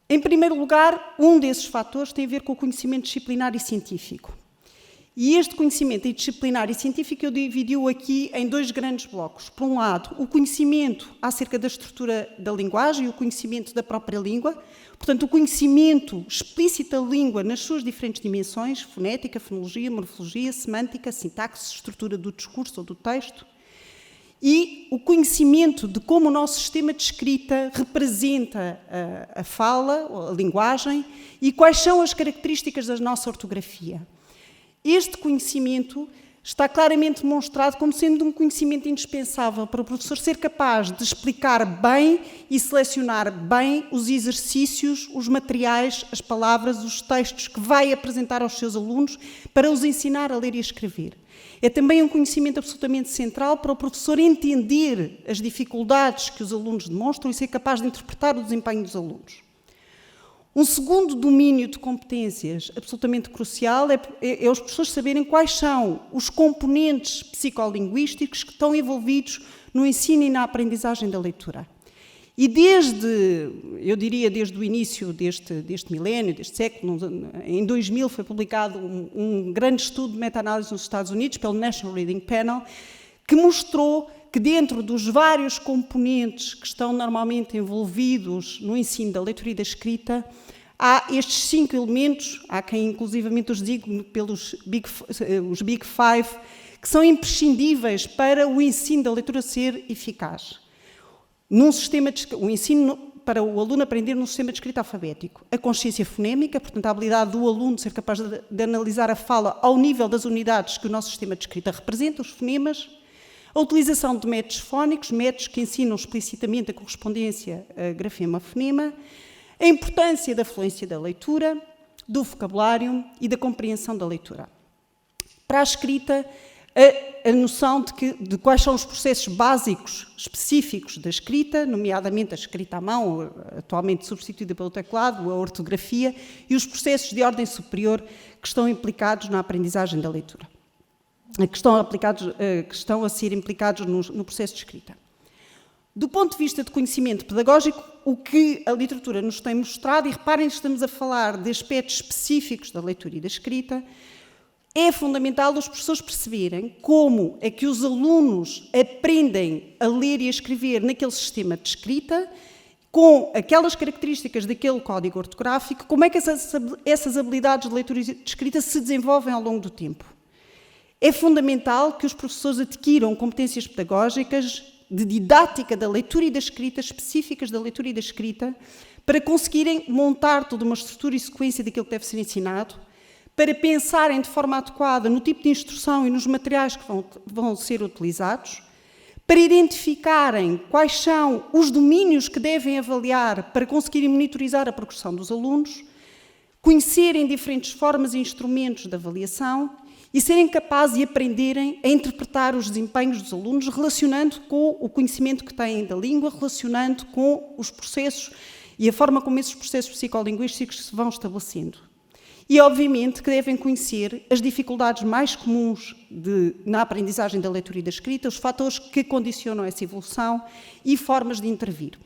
Speaker 1: Em primeiro lugar, um desses fatores tem a ver com o conhecimento disciplinar e científico. E este conhecimento disciplinar e científico eu dividi-o aqui em dois grandes blocos. Por um lado, o conhecimento acerca da estrutura da linguagem e o conhecimento da própria língua. Portanto, o conhecimento explícito da língua nas suas diferentes dimensões, fonética, fonologia, morfologia, semântica, sintaxe, estrutura do discurso ou do texto. E o conhecimento de como o nosso sistema de escrita representa a fala, a linguagem, e quais são as características da nossa ortografia. Este conhecimento está claramente demonstrado como sendo um conhecimento indispensável para o professor ser capaz de explicar bem e selecionar bem os exercícios, os materiais, as palavras, os textos que vai apresentar aos seus alunos para os ensinar a ler e a escrever. É também um conhecimento absolutamente central para o professor entender as dificuldades que os alunos demonstram e ser capaz de interpretar o desempenho dos alunos. Um segundo domínio de competências absolutamente crucial é os professores saberem quais são os componentes psicolinguísticos que estão envolvidos no ensino e na aprendizagem da leitura. E eu diria desde o início deste milénio, deste século, em 2000 foi publicado um grande estudo de meta-análise nos Estados Unidos pelo National Reading Panel, que mostrou que dentro dos vários componentes que estão normalmente envolvidos no ensino da leitura e da escrita, há estes 5 elementos, há quem inclusivamente os diga pelos os Big Five, que são imprescindíveis para o ensino da leitura ser eficaz. O ensino para o aluno aprender num sistema de escrita alfabético. A consciência fonémica, portanto, a habilidade do aluno ser capaz de analisar a fala ao nível das unidades que o nosso sistema de escrita representa, os fonemas. A utilização de métodos fónicos, métodos que ensinam explicitamente a correspondência grafema-fonema. A importância da fluência da leitura, do vocabulário e da compreensão da leitura. Para a escrita, a noção de quais são os processos básicos específicos da escrita, nomeadamente a escrita à mão, atualmente substituída pelo teclado, a ortografia, e os processos de ordem superior que estão implicados na aprendizagem da leitura, que estão a ser implicados no processo de escrita. Do ponto de vista de conhecimento pedagógico, o que a literatura nos tem mostrado, e reparem que estamos a falar de aspectos específicos da leitura e da escrita, é fundamental os professores perceberem como é que os alunos aprendem a ler e a escrever naquele sistema de escrita, com aquelas características daquele código ortográfico, como é que essas habilidades de leitura e de escrita se desenvolvem ao longo do tempo. É fundamental que os professores adquiram competências pedagógicas de didática da leitura e da escrita, específicas da leitura e da escrita, para conseguirem montar toda uma estrutura e sequência daquilo que deve ser ensinado, para pensarem de forma adequada no tipo de instrução e nos materiais que vão ser utilizados, para identificarem quais são os domínios que devem avaliar para conseguirem monitorizar a progressão dos alunos, conhecerem diferentes formas e instrumentos de avaliação e serem capazes de aprenderem a interpretar os desempenhos dos alunos, relacionando com o conhecimento que têm da língua, relacionando com os processos e a forma como esses processos psicolinguísticos se vão estabelecendo. E, obviamente, que devem conhecer as dificuldades mais comuns na aprendizagem da leitura e da escrita, os fatores que condicionam essa evolução e formas de intervir.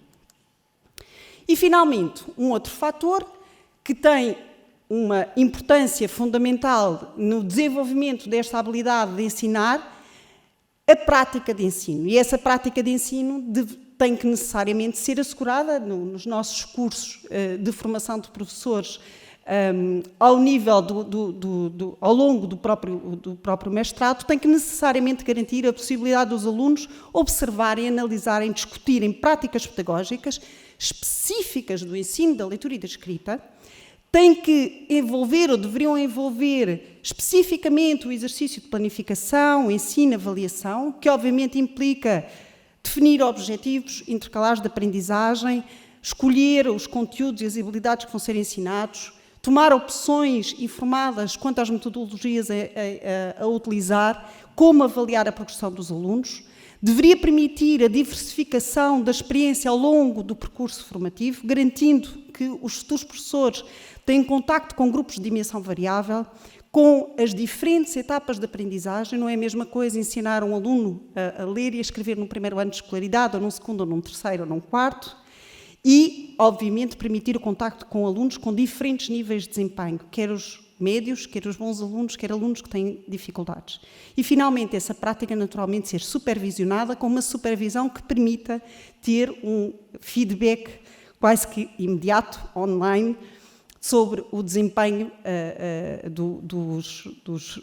Speaker 1: E, finalmente, um outro fator que tem uma importância fundamental no desenvolvimento desta habilidade de ensinar, a prática de ensino. E essa prática de ensino tem que necessariamente ser assegurada nos nossos cursos de formação de professores, ao nível ao longo do próprio mestrado, tem que necessariamente garantir a possibilidade dos alunos observarem, analisarem, discutirem práticas pedagógicas específicas do ensino da leitura e da escrita, tem que envolver ou deveriam envolver especificamente o exercício de planificação, ensino, avaliação, que obviamente implica definir objetivos intercalares de aprendizagem, escolher os conteúdos e as habilidades que vão ser ensinados, tomar opções informadas quanto às metodologias a utilizar, como avaliar a progressão dos alunos, deveria permitir a diversificação da experiência ao longo do percurso formativo, garantindo que os futuros professores têm contacto com grupos de dimensão variável, com as diferentes etapas de aprendizagem. Não é a mesma coisa ensinar um aluno a ler e a escrever no primeiro ano de escolaridade, ou num segundo, ou num terceiro, ou num quarto, e, obviamente, permitir o contacto com alunos com diferentes níveis de desempenho, quer os médios, quer os bons alunos, quer alunos que têm dificuldades. E, finalmente, essa prática, naturalmente, ser supervisionada com uma supervisão que permita ter um feedback quase que imediato, online, sobre o desempenho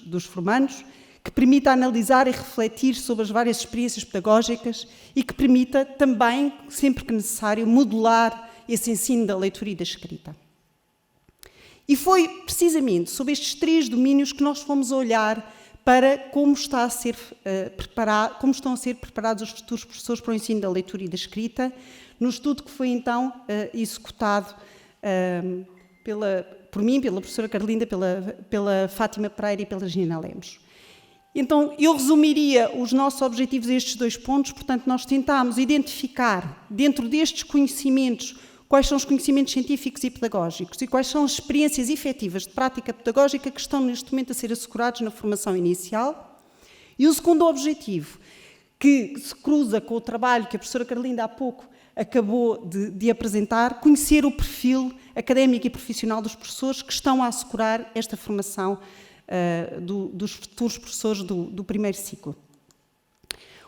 Speaker 1: dos formandos, que permita analisar e refletir sobre as várias experiências pedagógicas e que permita também, sempre que necessário, modular esse ensino da leitura e da escrita. E foi precisamente sobre estes 3 domínios que nós fomos olhar para como estão a ser preparados os futuros professores para o ensino da leitura e da escrita, no estudo que foi então executado por mim, pela professora Carlinda, pela Fátima Pereira e pela Gina Lemos. Então, eu resumiria os nossos objetivos a estes 2 pontos. Portanto, nós tentámos identificar, dentro destes conhecimentos, quais são os conhecimentos científicos e pedagógicos e quais são as experiências efetivas de prática pedagógica que estão neste momento a ser assegurados na formação inicial. E o segundo objetivo, que se cruza com o trabalho que a professora Carlinda há pouco acabou de apresentar, conhecer o perfil académico e profissional dos professores que estão a assegurar esta formação dos futuros professores do primeiro ciclo.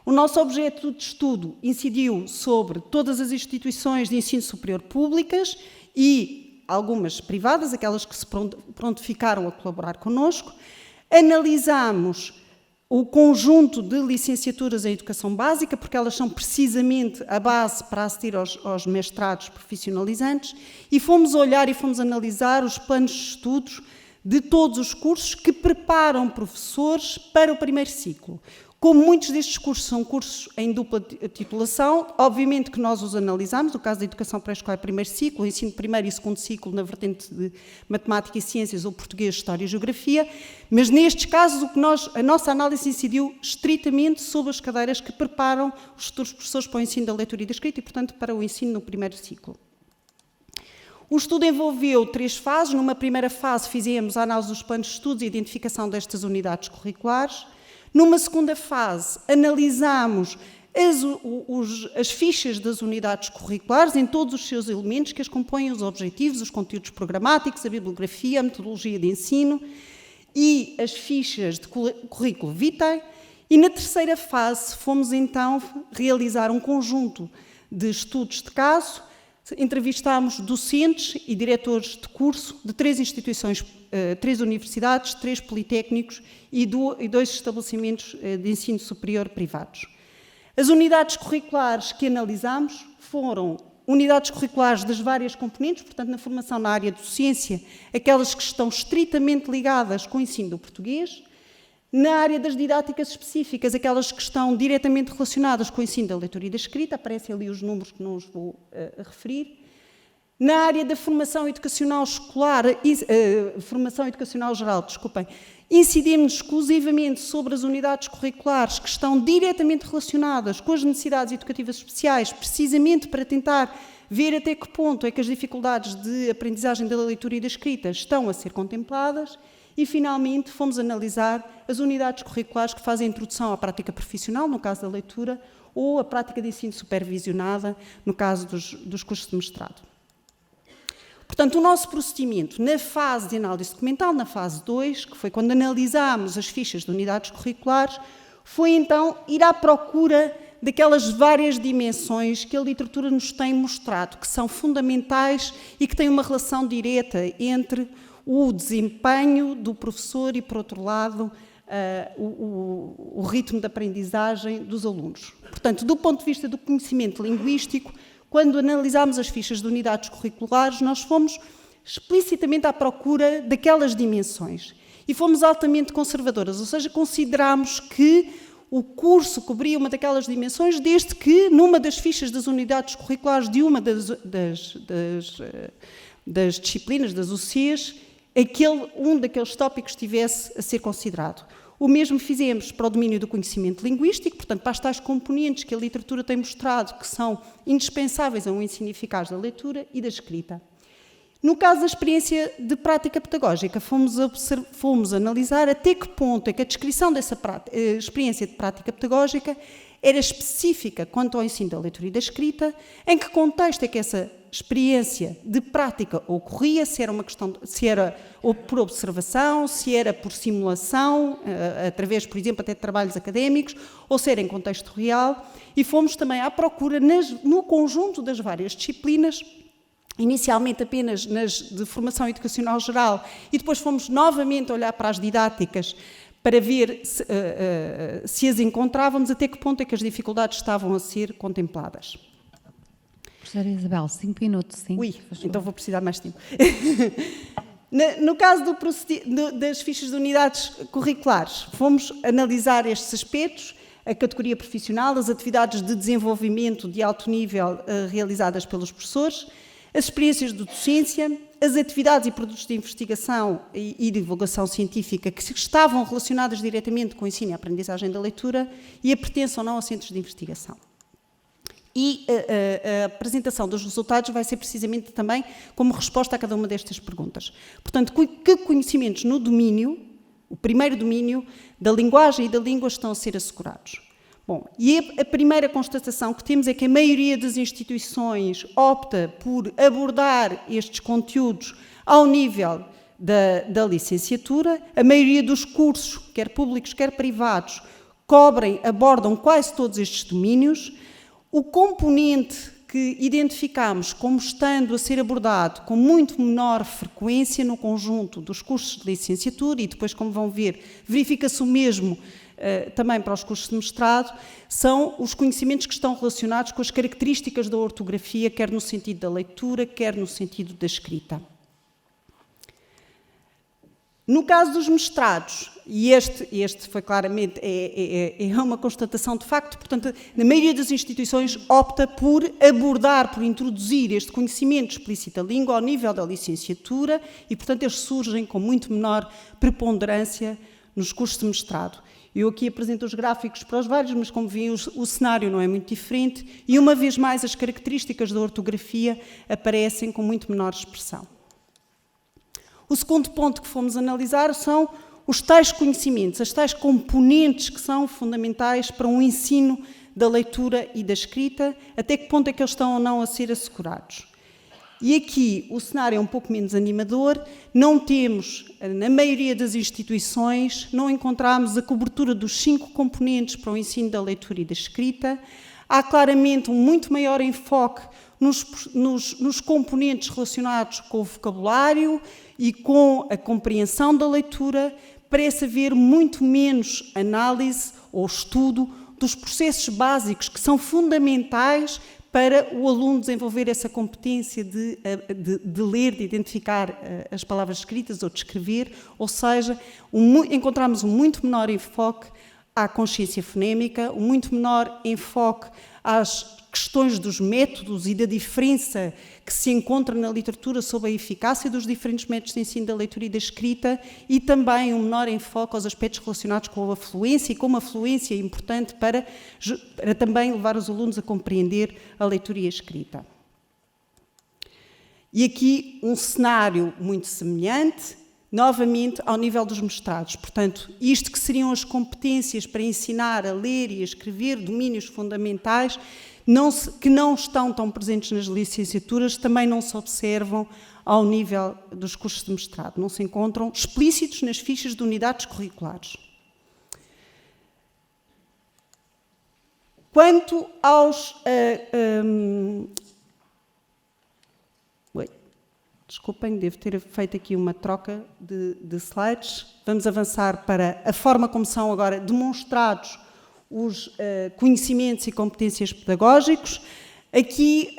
Speaker 1: O nosso objeto de estudo incidiu sobre todas as instituições de ensino superior públicas e algumas privadas, aquelas que se prontificaram a colaborar connosco. Analisámos o conjunto de licenciaturas em educação básica, porque elas são precisamente a base para aceder aos mestrados profissionalizantes, e fomos olhar e fomos analisar os planos de estudos de todos os cursos que preparam professores para o primeiro ciclo. Como muitos destes cursos são cursos em dupla titulação, obviamente que nós os analisamos, no caso da educação pré-escolar primeiro ciclo, o ensino primeiro e segundo ciclo na vertente de matemática e ciências ou português, história e geografia, mas nestes casos a nossa análise incidiu estritamente sobre as cadeiras que preparam os futuros professores para o ensino da leitura e da escrita e, portanto, para o ensino no primeiro ciclo. O estudo envolveu 3 fases. Numa primeira fase fizemos a análise dos planos de estudos e a identificação destas unidades curriculares. Numa segunda fase, analisámos as fichas das unidades curriculares em todos os seus elementos que as compõem, os objetivos, os conteúdos programáticos, a bibliografia, a metodologia de ensino e as fichas de currículo vitae. E na terceira fase fomos então realizar um conjunto de estudos de caso. Entrevistámos docentes e diretores de curso de 3 instituições, 3 universidades, 3 politécnicos e 2 estabelecimentos de ensino superior privados. As unidades curriculares que analisámos foram unidades curriculares das várias componentes, portanto, na formação na área de docência, aquelas que estão estritamente ligadas com o ensino do português. Na área das didáticas específicas, aquelas que estão diretamente relacionadas com o ensino da leitura e da escrita, aparecem ali os números que não os vou referir. Na área da formação educacional escolar, formação educacional geral, incidimos exclusivamente sobre as unidades curriculares que estão diretamente relacionadas com as necessidades educativas especiais, precisamente para tentar ver até que ponto é que as dificuldades de aprendizagem da leitura e da escrita estão a ser contempladas. E, finalmente, fomos analisar as unidades curriculares que fazem a introdução à prática profissional, no caso da leitura, ou a prática de ensino supervisionada, no caso dos cursos de mestrado. Portanto, o nosso procedimento na fase de análise documental, na fase 2, que foi quando analisámos as fichas de unidades curriculares, foi então ir à procura daquelas várias dimensões que a literatura nos tem mostrado, que são fundamentais e que têm uma relação direta entre o desempenho do professor e, por outro lado, o ritmo de aprendizagem dos alunos. Portanto, do ponto de vista do conhecimento linguístico, quando analisámos as fichas de unidades curriculares, nós fomos explicitamente à procura daquelas dimensões e fomos altamente conservadoras, ou seja, considerámos que o curso cobria uma daquelas dimensões, desde que, numa das fichas das unidades curriculares de uma das disciplinas, das UCs, um daqueles tópicos tivesse a ser considerado. O mesmo fizemos para o domínio do conhecimento linguístico, portanto, para as tais componentes que a literatura tem mostrado que são indispensáveis a um ensino eficaz da leitura e da escrita. No caso da experiência de prática pedagógica, fomos analisar até que ponto é que a descrição dessa experiência de prática pedagógica era específica quanto ao ensino da leitura e da escrita, em que contexto é que essa experiência de prática ocorria, se era uma questão, se era por observação, se era por simulação, através, por exemplo, até de trabalhos académicos, ou se era em contexto real, e fomos também à procura no conjunto das várias disciplinas, inicialmente apenas nas de formação educacional geral, e depois fomos novamente olhar para as didáticas para ver se as encontrávamos, até que ponto é que as dificuldades estavam a ser contempladas.
Speaker 2: Professora Isabel, 5 minutos, sim.
Speaker 1: Ui, então vou precisar de mais tempo. No caso das fichas de unidades curriculares, fomos analisar estes aspectos, a categoria profissional, as atividades de desenvolvimento de alto nível realizadas pelos professores, as experiências de docência, as atividades e produtos de investigação e divulgação científica que estavam relacionadas diretamente com o ensino e a aprendizagem da leitura e a pertença ou não a centros de investigação. E a apresentação dos resultados vai ser precisamente também como resposta a cada uma destas perguntas. Portanto, que conhecimentos no domínio, o primeiro domínio, da linguagem e da língua estão a ser assegurados? Bom, e a primeira constatação que temos é que a maioria das instituições opta por abordar estes conteúdos ao nível da licenciatura. A maioria dos cursos, quer públicos, quer privados, abordam quase todos estes domínios. O componente que identificamos como estando a ser abordado com muito menor frequência no conjunto dos cursos de licenciatura, e depois, como vão ver, verifica-se o mesmo também para os cursos de mestrado, são os conhecimentos que estão relacionados com as características da ortografia, quer no sentido da leitura, quer no sentido da escrita. No caso dos mestrados, e este foi claramente é uma constatação de facto, portanto, na maioria das instituições opta por abordar, por introduzir este conhecimento explícito da língua ao nível da licenciatura e, portanto, eles surgem com muito menor preponderância nos cursos de mestrado. Eu aqui apresento os gráficos para os vários, mas como veem o cenário não é muito diferente e, uma vez mais, as características da ortografia aparecem com muito menor expressão. O segundo ponto que fomos analisar são os tais conhecimentos, as tais componentes que são fundamentais para um ensino da leitura e da escrita, até que ponto é que eles estão ou não a ser assegurados. E aqui o cenário é um pouco menos animador, não temos, na maioria das instituições, não encontramos a cobertura dos 5 componentes para o ensino da leitura e da escrita. Há claramente um muito maior enfoque nos componentes relacionados com o vocabulário e com a compreensão da leitura. Parece haver muito menos análise ou estudo dos processos básicos que são fundamentais para o aluno desenvolver essa competência de ler, de identificar as palavras escritas ou de escrever, ou seja, encontramos um muito menor enfoque à consciência fonémica, um muito menor enfoque às questões dos métodos e da diferença que se encontra na literatura sobre a eficácia dos diferentes métodos de ensino da leitura e da escrita e também um menor enfoque aos aspectos relacionados com a fluência e como a fluência é importante para também levar os alunos a compreender a leitura e a escrita. E aqui um cenário muito semelhante, novamente ao nível dos mestrados. Portanto, isto que seriam as competências para ensinar a ler e a escrever, domínios fundamentais, que não estão tão presentes nas licenciaturas, também não se observam ao nível dos cursos de mestrado, não se encontram explícitos nas fichas de unidades curriculares. Quanto aos... Desculpem, devo ter feito aqui uma troca de slides. Vamos avançar para a forma como são agora demonstrados os conhecimentos e competências pedagógicos. Aqui,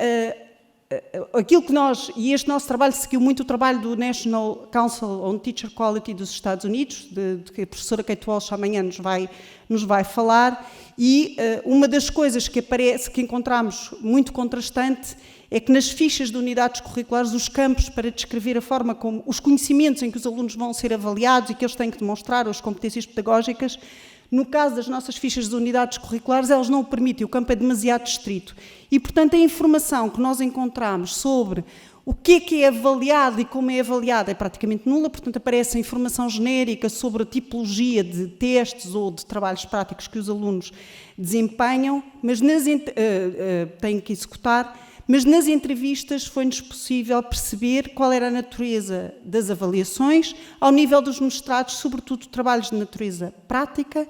Speaker 1: aquilo que e este nosso trabalho seguiu muito o trabalho do National Council on Teacher Quality dos Estados Unidos, de que a professora Kate Walsh amanhã nos vai falar, e uma das coisas que encontramos muito contrastante é que nas fichas de unidades curriculares, os campos para descrever a forma como os conhecimentos em que os alunos vão ser avaliados e que eles têm que demonstrar, as competências pedagógicas, no caso das nossas fichas de unidades curriculares, elas não o permitem, o campo é demasiado estrito. E, portanto, a informação que nós encontramos sobre O que é avaliado e como é avaliado é praticamente nula, portanto aparece informação genérica sobre a tipologia de testes ou de trabalhos práticos que os alunos desempenham, mas têm que executar, mas nas entrevistas foi-nos possível perceber qual era a natureza das avaliações, ao nível dos mestrados, sobretudo trabalhos de natureza prática,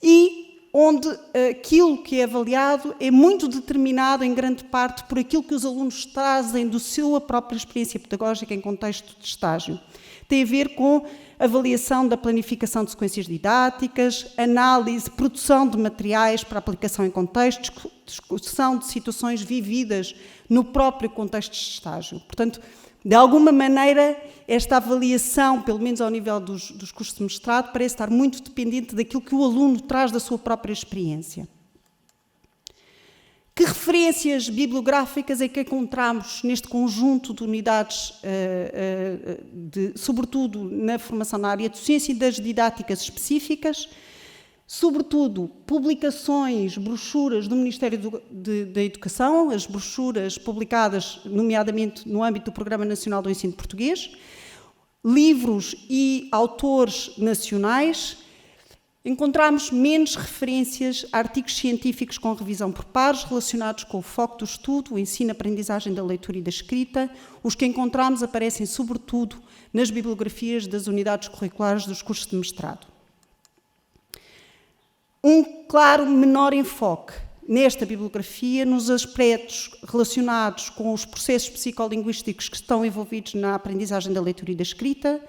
Speaker 1: e onde aquilo que é avaliado é muito determinado, em grande parte, por aquilo que os alunos trazem da sua própria experiência pedagógica em contexto de estágio. Tem a ver com avaliação da planificação de sequências didáticas, análise, produção de materiais para aplicação em contextos, discussão de situações vividas no próprio contexto de estágio. Portanto, de alguma maneira, esta avaliação, pelo menos ao nível dos cursos de mestrado, parece estar muito dependente daquilo que o aluno traz da sua própria experiência. Que referências bibliográficas é que encontramos neste conjunto de unidades, sobretudo na formação na área de docência e das didáticas específicas? Sobretudo, publicações, brochuras do Ministério da Educação, as brochuras publicadas, nomeadamente, no âmbito do Programa Nacional do Ensino Português, livros e autores nacionais. Encontramos menos referências a artigos científicos com revisão por pares, relacionados com o foco do estudo, o ensino-aprendizagem da leitura e da escrita. Os que encontramos aparecem, sobretudo, nas bibliografias das unidades curriculares dos cursos de mestrado. Um claro menor enfoque nesta bibliografia nos aspectos relacionados com os processos psicolinguísticos que estão envolvidos na aprendizagem da leitura e da escrita,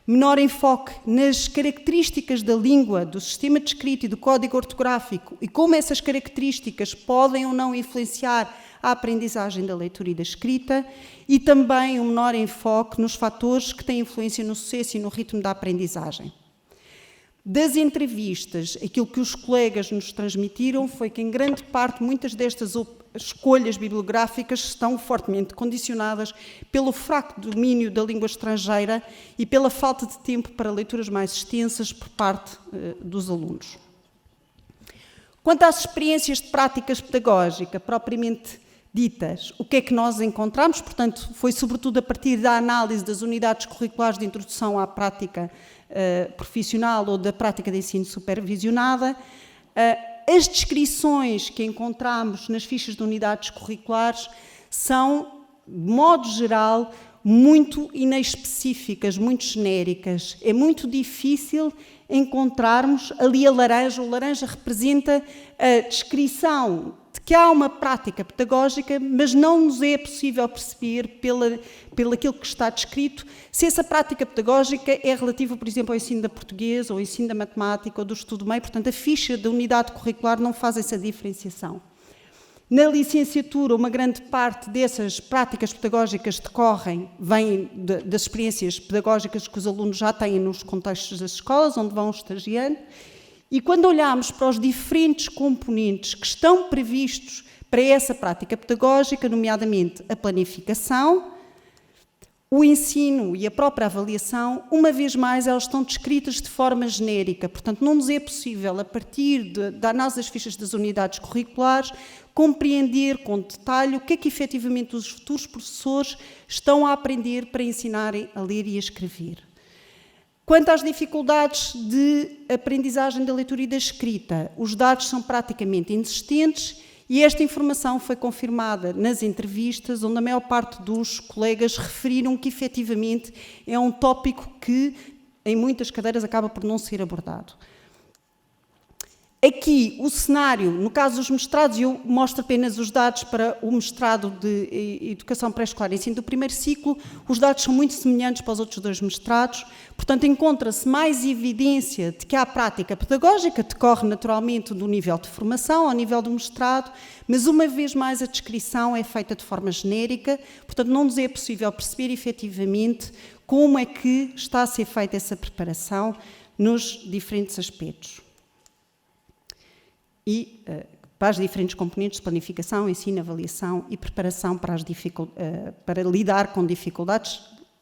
Speaker 1: menor enfoque nas características da língua, do sistema de escrita e do código ortográfico e como essas características podem ou não influenciar a aprendizagem da leitura e da escrita, e também um menor enfoque nos fatores que têm influência no sucesso e no ritmo da aprendizagem. Das entrevistas, aquilo que os colegas nos transmitiram foi que, em grande parte, muitas destas escolhas bibliográficas estão fortemente condicionadas pelo fraco domínio da língua estrangeira e pela falta de tempo para leituras mais extensas por parte dos alunos. Quanto às experiências de práticas pedagógicas propriamente ditas, o que é que nós encontramos? Portanto, foi sobretudo a partir da análise das unidades curriculares de introdução à prática profissional ou da prática de ensino supervisionada. As descrições que encontramos nas fichas de unidades curriculares são, de modo geral, muito inespecíficas, muito genéricas. É muito difícil encontrarmos ali a laranja. O laranja representa a descrição de que há uma prática pedagógica, mas não nos é possível perceber pelo aquilo que está descrito se essa prática pedagógica é relativa, por exemplo, ao ensino da português, ou ao ensino da matemática, ou do estudo meio. Portanto, a ficha da unidade curricular não faz essa diferenciação. Na licenciatura, uma grande parte dessas práticas pedagógicas vêm das experiências pedagógicas que os alunos já têm nos contextos das escolas, onde vão estagiando. E quando olhamos para os diferentes componentes que estão previstos para essa prática pedagógica, nomeadamente a planificação, o ensino e a própria avaliação, uma vez mais, elas estão descritas de forma genérica. Portanto, não nos é possível, a partir da análise das fichas das unidades curriculares, compreender com detalhe o que é que efetivamente os futuros professores estão a aprender para ensinarem a ler e a escrever. Quanto às dificuldades de aprendizagem da leitura e da escrita, os dados são praticamente inexistentes e esta informação foi confirmada nas entrevistas, onde a maior parte dos colegas referiram que efetivamente é um tópico que em muitas cadeiras acaba por não ser abordado. Aqui, o cenário, no caso dos mestrados, eu mostro apenas os dados para o mestrado de Educação Pré-Escolar e Ensino do primeiro ciclo. Os dados são muito semelhantes para os outros dois mestrados. Portanto, encontra-se mais evidência de que a prática pedagógica decorre naturalmente do nível de formação ao nível do mestrado, mas uma vez mais a descrição é feita de forma genérica, portanto não nos é possível perceber efetivamente como é que está a ser feita essa preparação nos diferentes aspectos. E para as diferentes componentes de planificação, ensino, avaliação e preparação para lidar com dificuldades.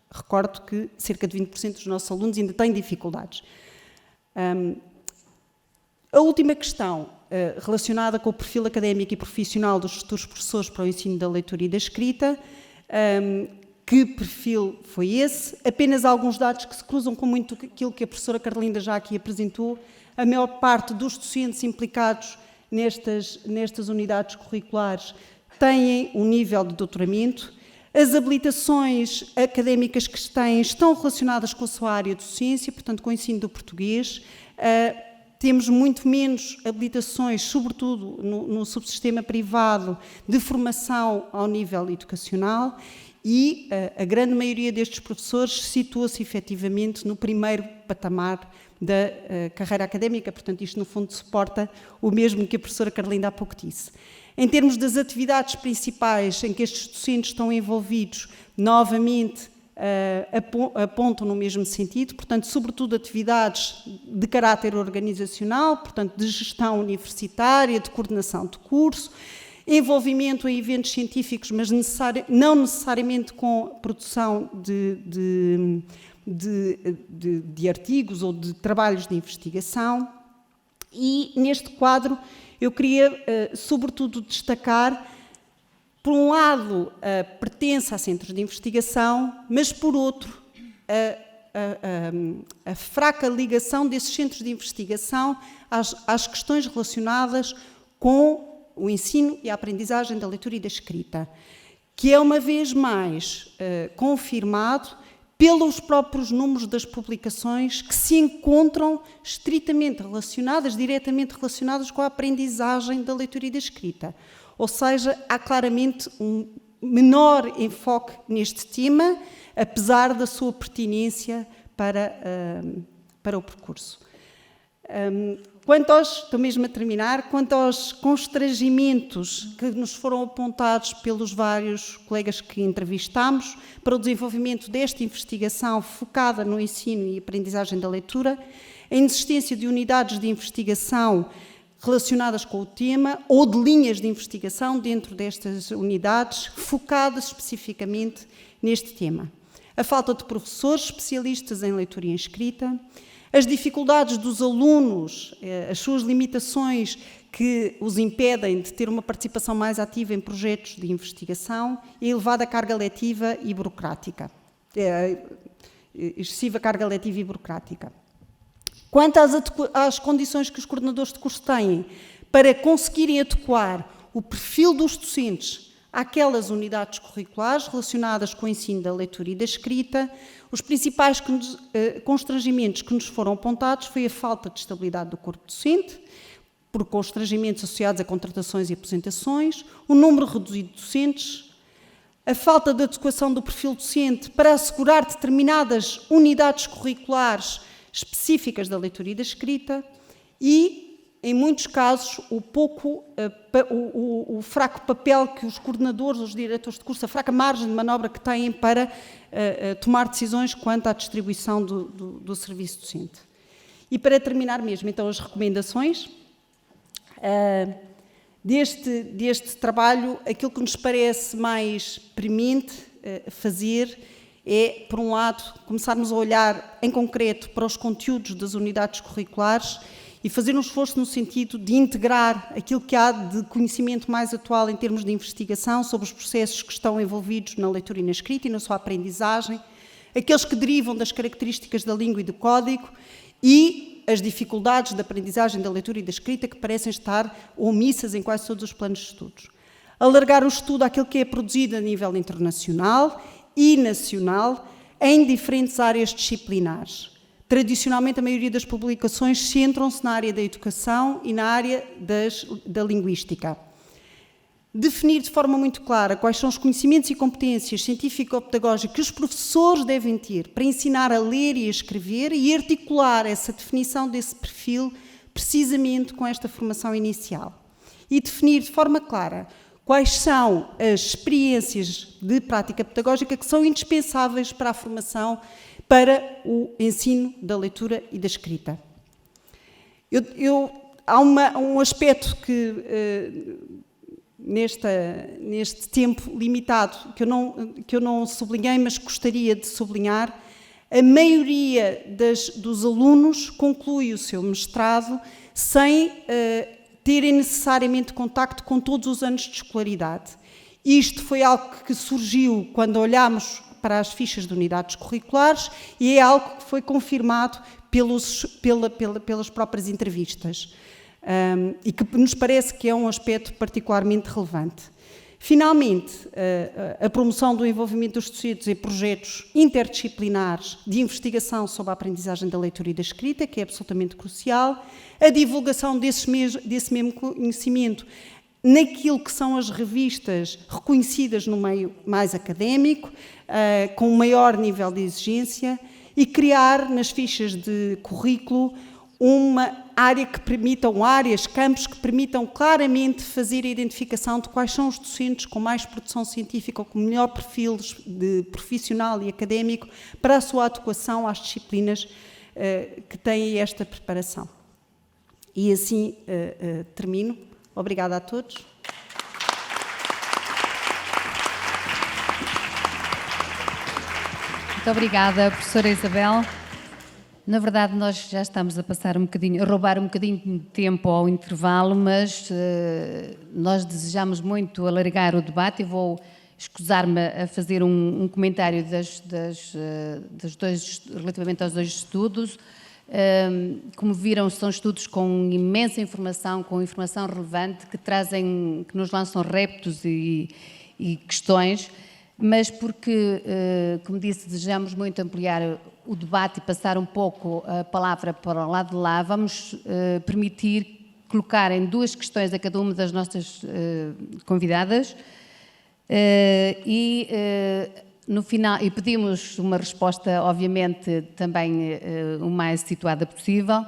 Speaker 1: Recordo que cerca de 20% dos nossos alunos ainda têm dificuldades. A última questão, relacionada com o perfil académico e profissional dos futuros professores para o ensino da leitura e da escrita, que perfil foi esse. Apenas alguns dados que se cruzam com muito aquilo que a professora Carlinda já aqui apresentou. A maior parte dos docentes implicados nestas unidades curriculares têm um nível de doutoramento. As habilitações académicas que têm estão relacionadas com a sua área de docência, portanto, com o ensino do português. Temos muito menos habilitações, sobretudo no subsistema privado, de formação ao nível educacional, e a grande maioria destes professores situa-se efetivamente no primeiro patamar da carreira académica, portanto, isto no fundo suporta o mesmo que a professora Carlinda há pouco disse. Em termos das atividades principais em que estes docentes estão envolvidos, novamente apontam no mesmo sentido, portanto, sobretudo atividades de caráter organizacional, portanto, de gestão universitária, de coordenação de curso, envolvimento em eventos científicos, mas não necessariamente com produção de artigos ou de trabalhos de investigação. E neste quadro eu queria, sobretudo, destacar, por um lado, a pertença a centros de investigação, mas, por outro, a fraca ligação desses centros de investigação às questões relacionadas com o ensino e a aprendizagem da leitura e da escrita, que é, uma vez mais, confirmado pelos próprios números das publicações que se encontram estritamente relacionadas, diretamente relacionadas com a aprendizagem da leitura e da escrita. Ou seja, há claramente um menor enfoque neste tema, apesar da sua pertinência para o percurso. Estou mesmo a terminar, quanto aos constrangimentos que nos foram apontados pelos vários colegas que entrevistámos para o desenvolvimento desta investigação focada no ensino e aprendizagem da leitura, a inexistência de unidades de investigação relacionadas com o tema ou de linhas de investigação dentro destas unidades focadas especificamente neste tema. A falta de professores especialistas em leitura e em escrita, as dificuldades dos alunos, as suas limitações que os impedem de ter uma participação mais ativa em projetos de investigação e a elevada carga letiva e burocrática, excessiva carga letiva e burocrática. Quanto às condições que os coordenadores de curso têm para conseguirem adequar o perfil dos docentes àquelas unidades curriculares relacionadas com o ensino da leitura e da escrita, os principais constrangimentos que nos foram apontados foi a falta de estabilidade do corpo docente, por constrangimentos associados a contratações e aposentações, o número reduzido de docentes, a falta de adequação do perfil docente para assegurar determinadas unidades curriculares específicas da leitura e da escrita e, em muitos casos, o fraco papel que os coordenadores, os diretores de curso, a fraca margem de manobra que têm para tomar decisões quanto à distribuição do serviço docente. E para terminar mesmo, então, as recomendações deste trabalho, aquilo que nos parece mais premente fazer é, por um lado, começarmos a olhar em concreto para os conteúdos das unidades curriculares e fazer um esforço no sentido de integrar aquilo que há de conhecimento mais atual em termos de investigação sobre os processos que estão envolvidos na leitura e na escrita e na sua aprendizagem, aqueles que derivam das características da língua e do código e as dificuldades da aprendizagem da leitura e da escrita que parecem estar omissas em quase todos os planos de estudos. Alargar o estudo àquilo que é produzido a nível internacional e nacional em diferentes áreas disciplinares. Tradicionalmente, a maioria das publicações centram-se na área da educação e na área da linguística. Definir de forma muito clara quais são os conhecimentos e competências científico-pedagógicos que os professores devem ter para ensinar a ler e a escrever e articular essa definição desse perfil precisamente com esta formação inicial. E definir de forma clara quais são as experiências de prática pedagógica que são indispensáveis para a formação, para o ensino da leitura e da escrita. Há um aspecto que, neste tempo limitado, que eu não sublinhei, mas gostaria de sublinhar. A maioria dos alunos conclui o seu mestrado sem terem necessariamente contacto com todos os anos de escolaridade. Isto foi algo que surgiu quando olhámos para as fichas de unidades curriculares e é algo que foi confirmado pelas próprias entrevistas e que nos parece que é um aspecto particularmente relevante. Finalmente, a promoção do envolvimento dos docentes em projetos interdisciplinares de investigação sobre a aprendizagem da leitura e da escrita, que é absolutamente crucial, a divulgação desse mesmo conhecimento naquilo que são as revistas reconhecidas no meio mais académico, com maior nível de exigência, e criar nas fichas de currículo uma área que permitam, campos que permitam claramente fazer a identificação de quais são os docentes com mais produção científica ou com melhor perfil de profissional e académico para a sua adequação às disciplinas que têm esta preparação. E assim termino. Obrigada a todos.
Speaker 2: Muito obrigada, professora Isabel. Na verdade, nós já estamos a passar a roubar um bocadinho de tempo ao intervalo, mas nós desejamos muito alargar o debate e vou escusar-me a fazer um comentário relativamente aos dois estudos. Como viram, são estudos com imensa informação, com informação relevante, que nos lançam reptos e questões, mas porque, como disse, desejamos muito ampliar o debate e passar um pouco a palavra para o lado de lá, vamos permitir colocar em 2 questões a cada uma das nossas convidadas no final, e pedimos uma resposta, obviamente, também o mais situada possível,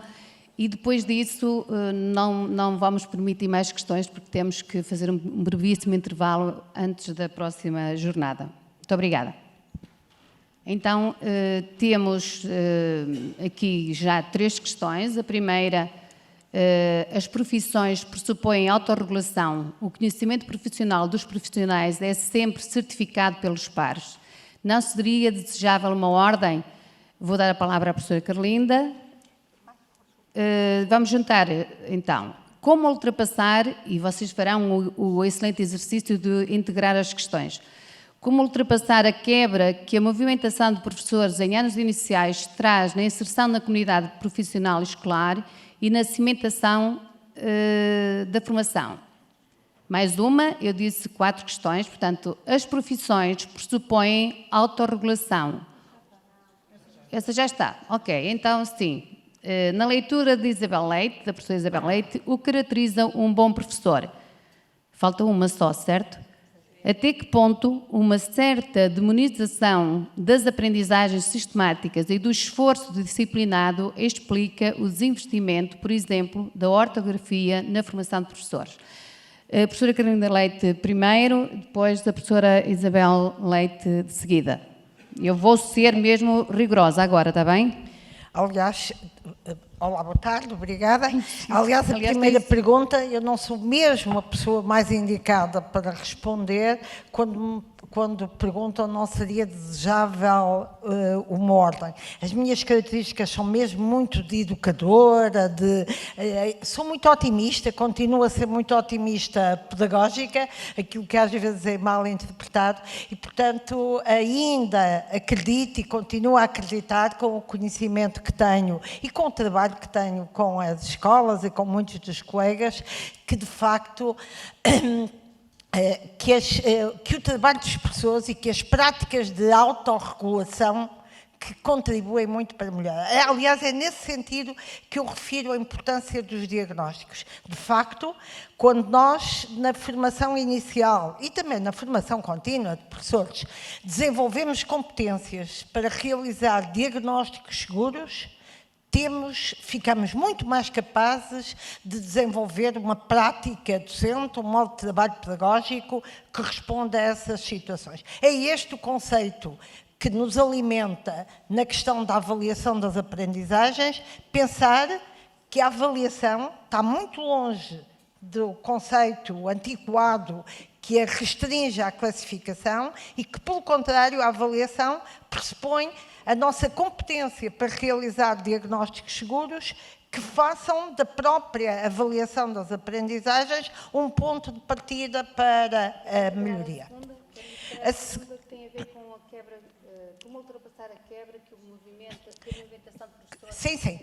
Speaker 2: e depois disso não vamos permitir mais questões, porque temos que fazer um brevíssimo intervalo antes da próxima jornada. Muito obrigada. Então, temos aqui já 3 questões. A primeira, as profissões pressupõem autorregulação. O conhecimento profissional dos profissionais é sempre certificado pelos pares. Não seria desejável uma ordem? Vou dar a palavra à professora Carlinda. Vamos juntar, então, como ultrapassar, e vocês farão o excelente exercício de integrar as questões, como ultrapassar a quebra que a movimentação de professores em anos iniciais traz na inserção na comunidade profissional e escolar e na cimentação da formação. Mais uma, eu disse 4 questões, portanto, as profissões pressupõem autorregulação. Essa já está, ok, então sim. Na leitura de Isabel Leite, da professora Isabel Leite, o que caracteriza um bom professor? Falta uma só, certo? Até que ponto uma certa demonização das aprendizagens sistemáticas e do esforço disciplinado explica o desinvestimento, por exemplo, da ortografia na formação de professores? A professora Carlinda Leite primeiro, depois a professora Isabel Leite de seguida. Eu vou ser mesmo rigorosa agora, está bem?
Speaker 3: Aliás, olá, boa tarde, obrigada. Aliás, a primeira pergunta, eu não sou mesmo a pessoa mais indicada para responder quando perguntam não seria desejável uma ordem. As minhas características são mesmo muito de educadora, sou muito otimista, continuo a ser muito otimista pedagógica, aquilo que às vezes é mal interpretado, e portanto ainda acredito e continuo a acreditar com o conhecimento que tenho e com o trabalho que tenho com as escolas e com muitos dos colegas, que de facto que o trabalho dos professores e que as práticas de autorregulação que contribuem muito para melhorar. Aliás, é nesse sentido que eu refiro a importância dos diagnósticos. De facto, quando nós, na formação inicial e também na formação contínua de professores, desenvolvemos competências para realizar diagnósticos seguros, ficamos muito mais capazes de desenvolver uma prática docente, um modo de trabalho pedagógico que responda a essas situações. É este o conceito que nos alimenta na questão da avaliação das aprendizagens, pensar que a avaliação está muito longe do conceito antiquado que a restringe à classificação e que, pelo contrário, a avaliação pressupõe a nossa competência para realizar diagnósticos seguros que façam da própria avaliação das aprendizagens um ponto de partida para a melhoria.
Speaker 2: A segunda tem a ver com a quebra, como ultrapassar a quebra que a movimentação de professores...
Speaker 3: Sim.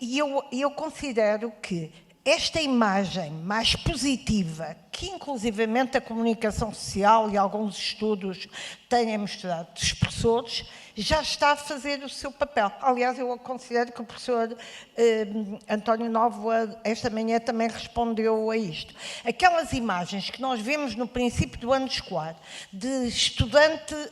Speaker 3: E eu considero que esta imagem mais positiva, que inclusivamente a comunicação social e alguns estudos têm mostrado dos professores, já está a fazer o seu papel. Aliás, eu considero que o professor António Nóvoa esta manhã também respondeu a isto. Aquelas imagens que nós vemos no princípio do ano escolar, de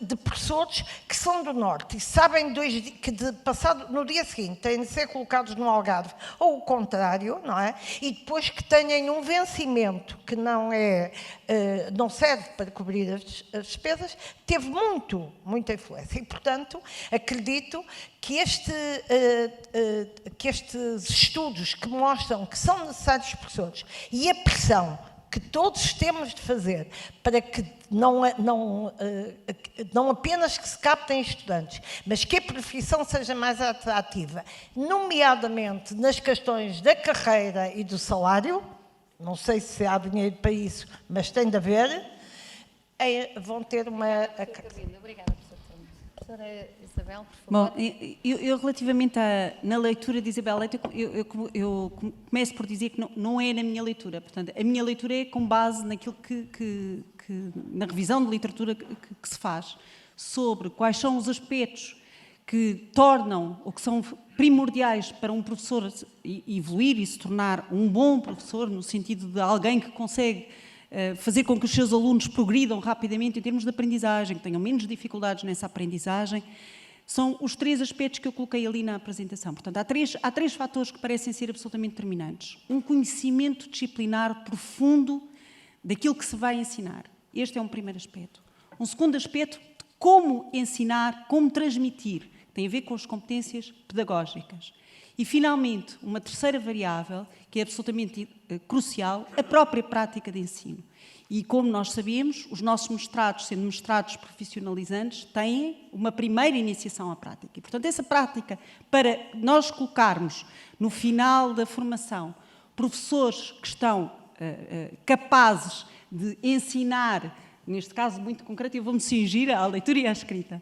Speaker 3: de professores que são do Norte e sabem que passado no dia seguinte têm de ser colocados no Algarve, ou o contrário, não é? E depois que tenham um vencimento que não serve para cobrir as despesas, teve muita influência. E, portanto, acredito que estes estudos que mostram que são necessários os professores e a pressão que todos temos de fazer para que não apenas que se captem estudantes, mas que a profissão seja mais atrativa, nomeadamente nas questões da carreira e do salário, não sei se há dinheiro para isso, mas tem de haver, vão ter uma...
Speaker 2: Obrigada, professora Isabel, por favor.
Speaker 1: Bom, eu relativamente na leitura de Isabel Leite, eu começo por dizer que não é na minha leitura. Portanto, a minha leitura é com base naquilo na revisão de literatura que se faz sobre quais são os aspectos que tornam, ou que são primordiais para um professor evoluir e se tornar um bom professor, no sentido de alguém que consegue fazer com que os seus alunos progridam rapidamente em termos de aprendizagem, que tenham menos dificuldades nessa aprendizagem. São os 3 aspectos que eu coloquei ali na apresentação. Portanto, há três fatores que parecem ser absolutamente determinantes. Um conhecimento disciplinar profundo daquilo que se vai ensinar. Este é um primeiro aspecto. Um segundo aspecto, de como ensinar, como transmitir, tem a ver com as competências pedagógicas. E, finalmente, uma terceira variável, que é absolutamente crucial, a própria prática de ensino. E, como nós sabemos, os nossos mestrados, sendo mestrados profissionalizantes, têm uma primeira iniciação à prática. E, portanto, essa prática, para nós colocarmos no final da formação professores que estão capazes de ensinar, neste caso muito concreto, eu vou-me cingir à leitura e à escrita,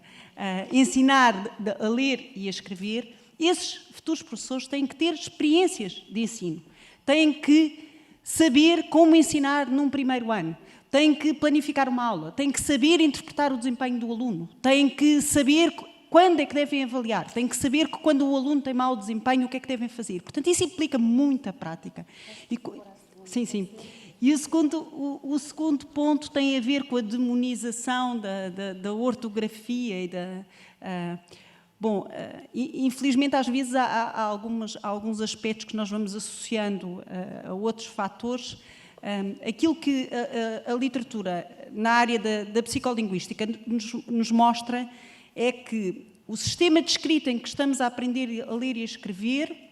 Speaker 1: ensinar a ler e a escrever, esses futuros professores têm que ter experiências de ensino, têm que saber como ensinar num primeiro ano, têm que planificar uma aula, têm que saber interpretar o desempenho do aluno, têm que saber quando é que devem avaliar, têm que saber que quando o aluno tem mau desempenho, o que é que devem fazer. Portanto, isso implica muita prática. Sim. E o segundo ponto tem a ver com a demonização da ortografia e infelizmente, às vezes, há alguns aspectos que nós vamos associando a outros fatores. Aquilo que a literatura, na área da psicolinguística, nos mostra é que o sistema de escrita em que estamos a aprender a ler e a escrever,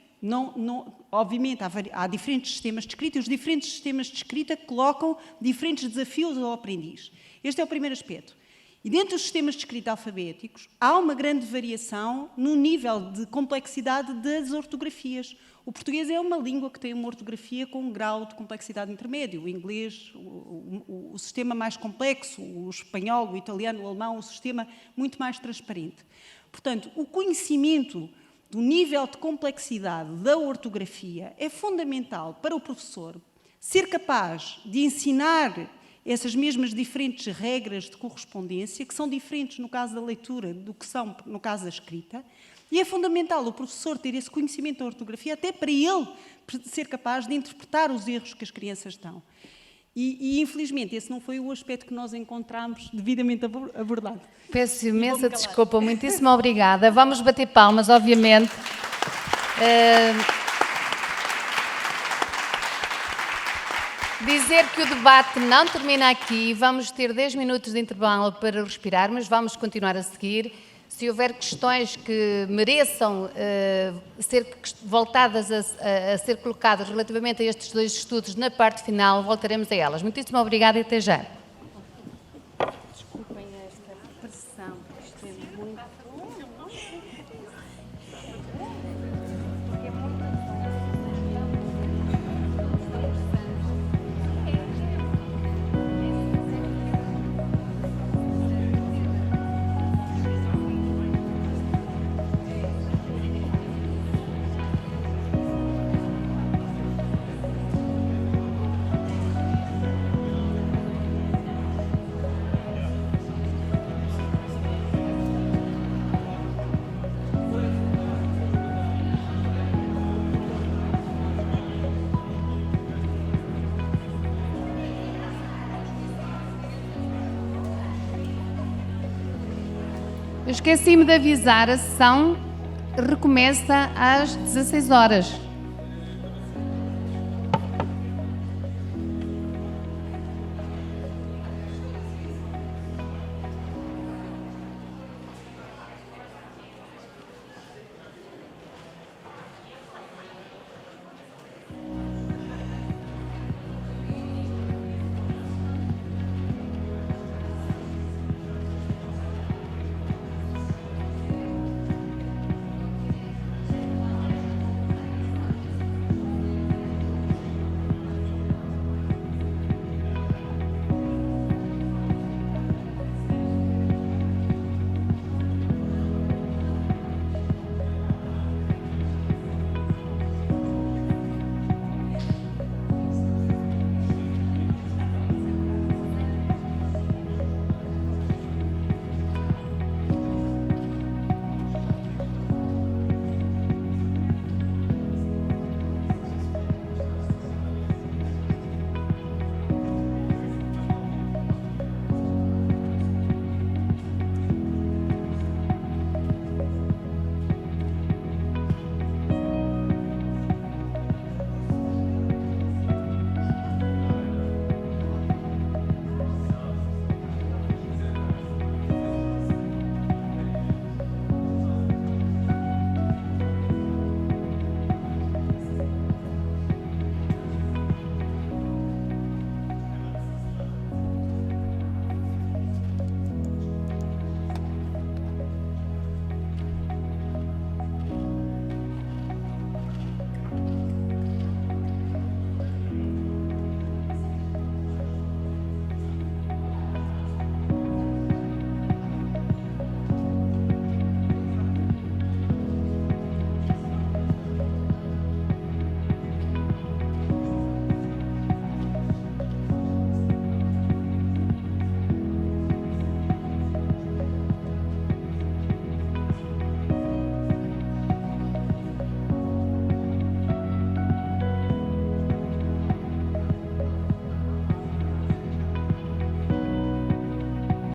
Speaker 1: obviamente, há diferentes sistemas de escrita e os diferentes sistemas de escrita colocam diferentes desafios ao aprendiz. Este é o primeiro aspecto. E dentro dos sistemas de escrita alfabéticos, há uma grande variação no nível de complexidade das ortografias. O português é uma língua que tem uma ortografia com um grau de complexidade intermédio. O inglês, o sistema mais complexo, o espanhol, o italiano, o alemão, o sistema muito mais transparente. Portanto, o conhecimento do nível de complexidade da ortografia é fundamental para o professor ser capaz de ensinar essas mesmas diferentes regras de correspondência, que são diferentes no caso da leitura do que são no caso da escrita, e é fundamental o professor ter esse conhecimento da ortografia até para ele ser capaz de interpretar os erros que as crianças dão. E infelizmente, esse não foi o aspecto que nós encontramos devidamente abordado.
Speaker 2: Peço imensa desculpa, muitíssimo obrigada. Vamos bater palmas, obviamente. Dizer que o debate não termina aqui, vamos ter 10 minutos de intervalo para respirar, mas vamos continuar a seguir. Se houver questões que mereçam ser voltadas a ser colocadas relativamente a estes 2 estudos na parte final, voltaremos a elas. Muitíssimo obrigada e até já.
Speaker 1: Desculpem esta pressão, isto é muito...
Speaker 2: Eu esqueci-me de avisar, a sessão recomeça às 16 horas.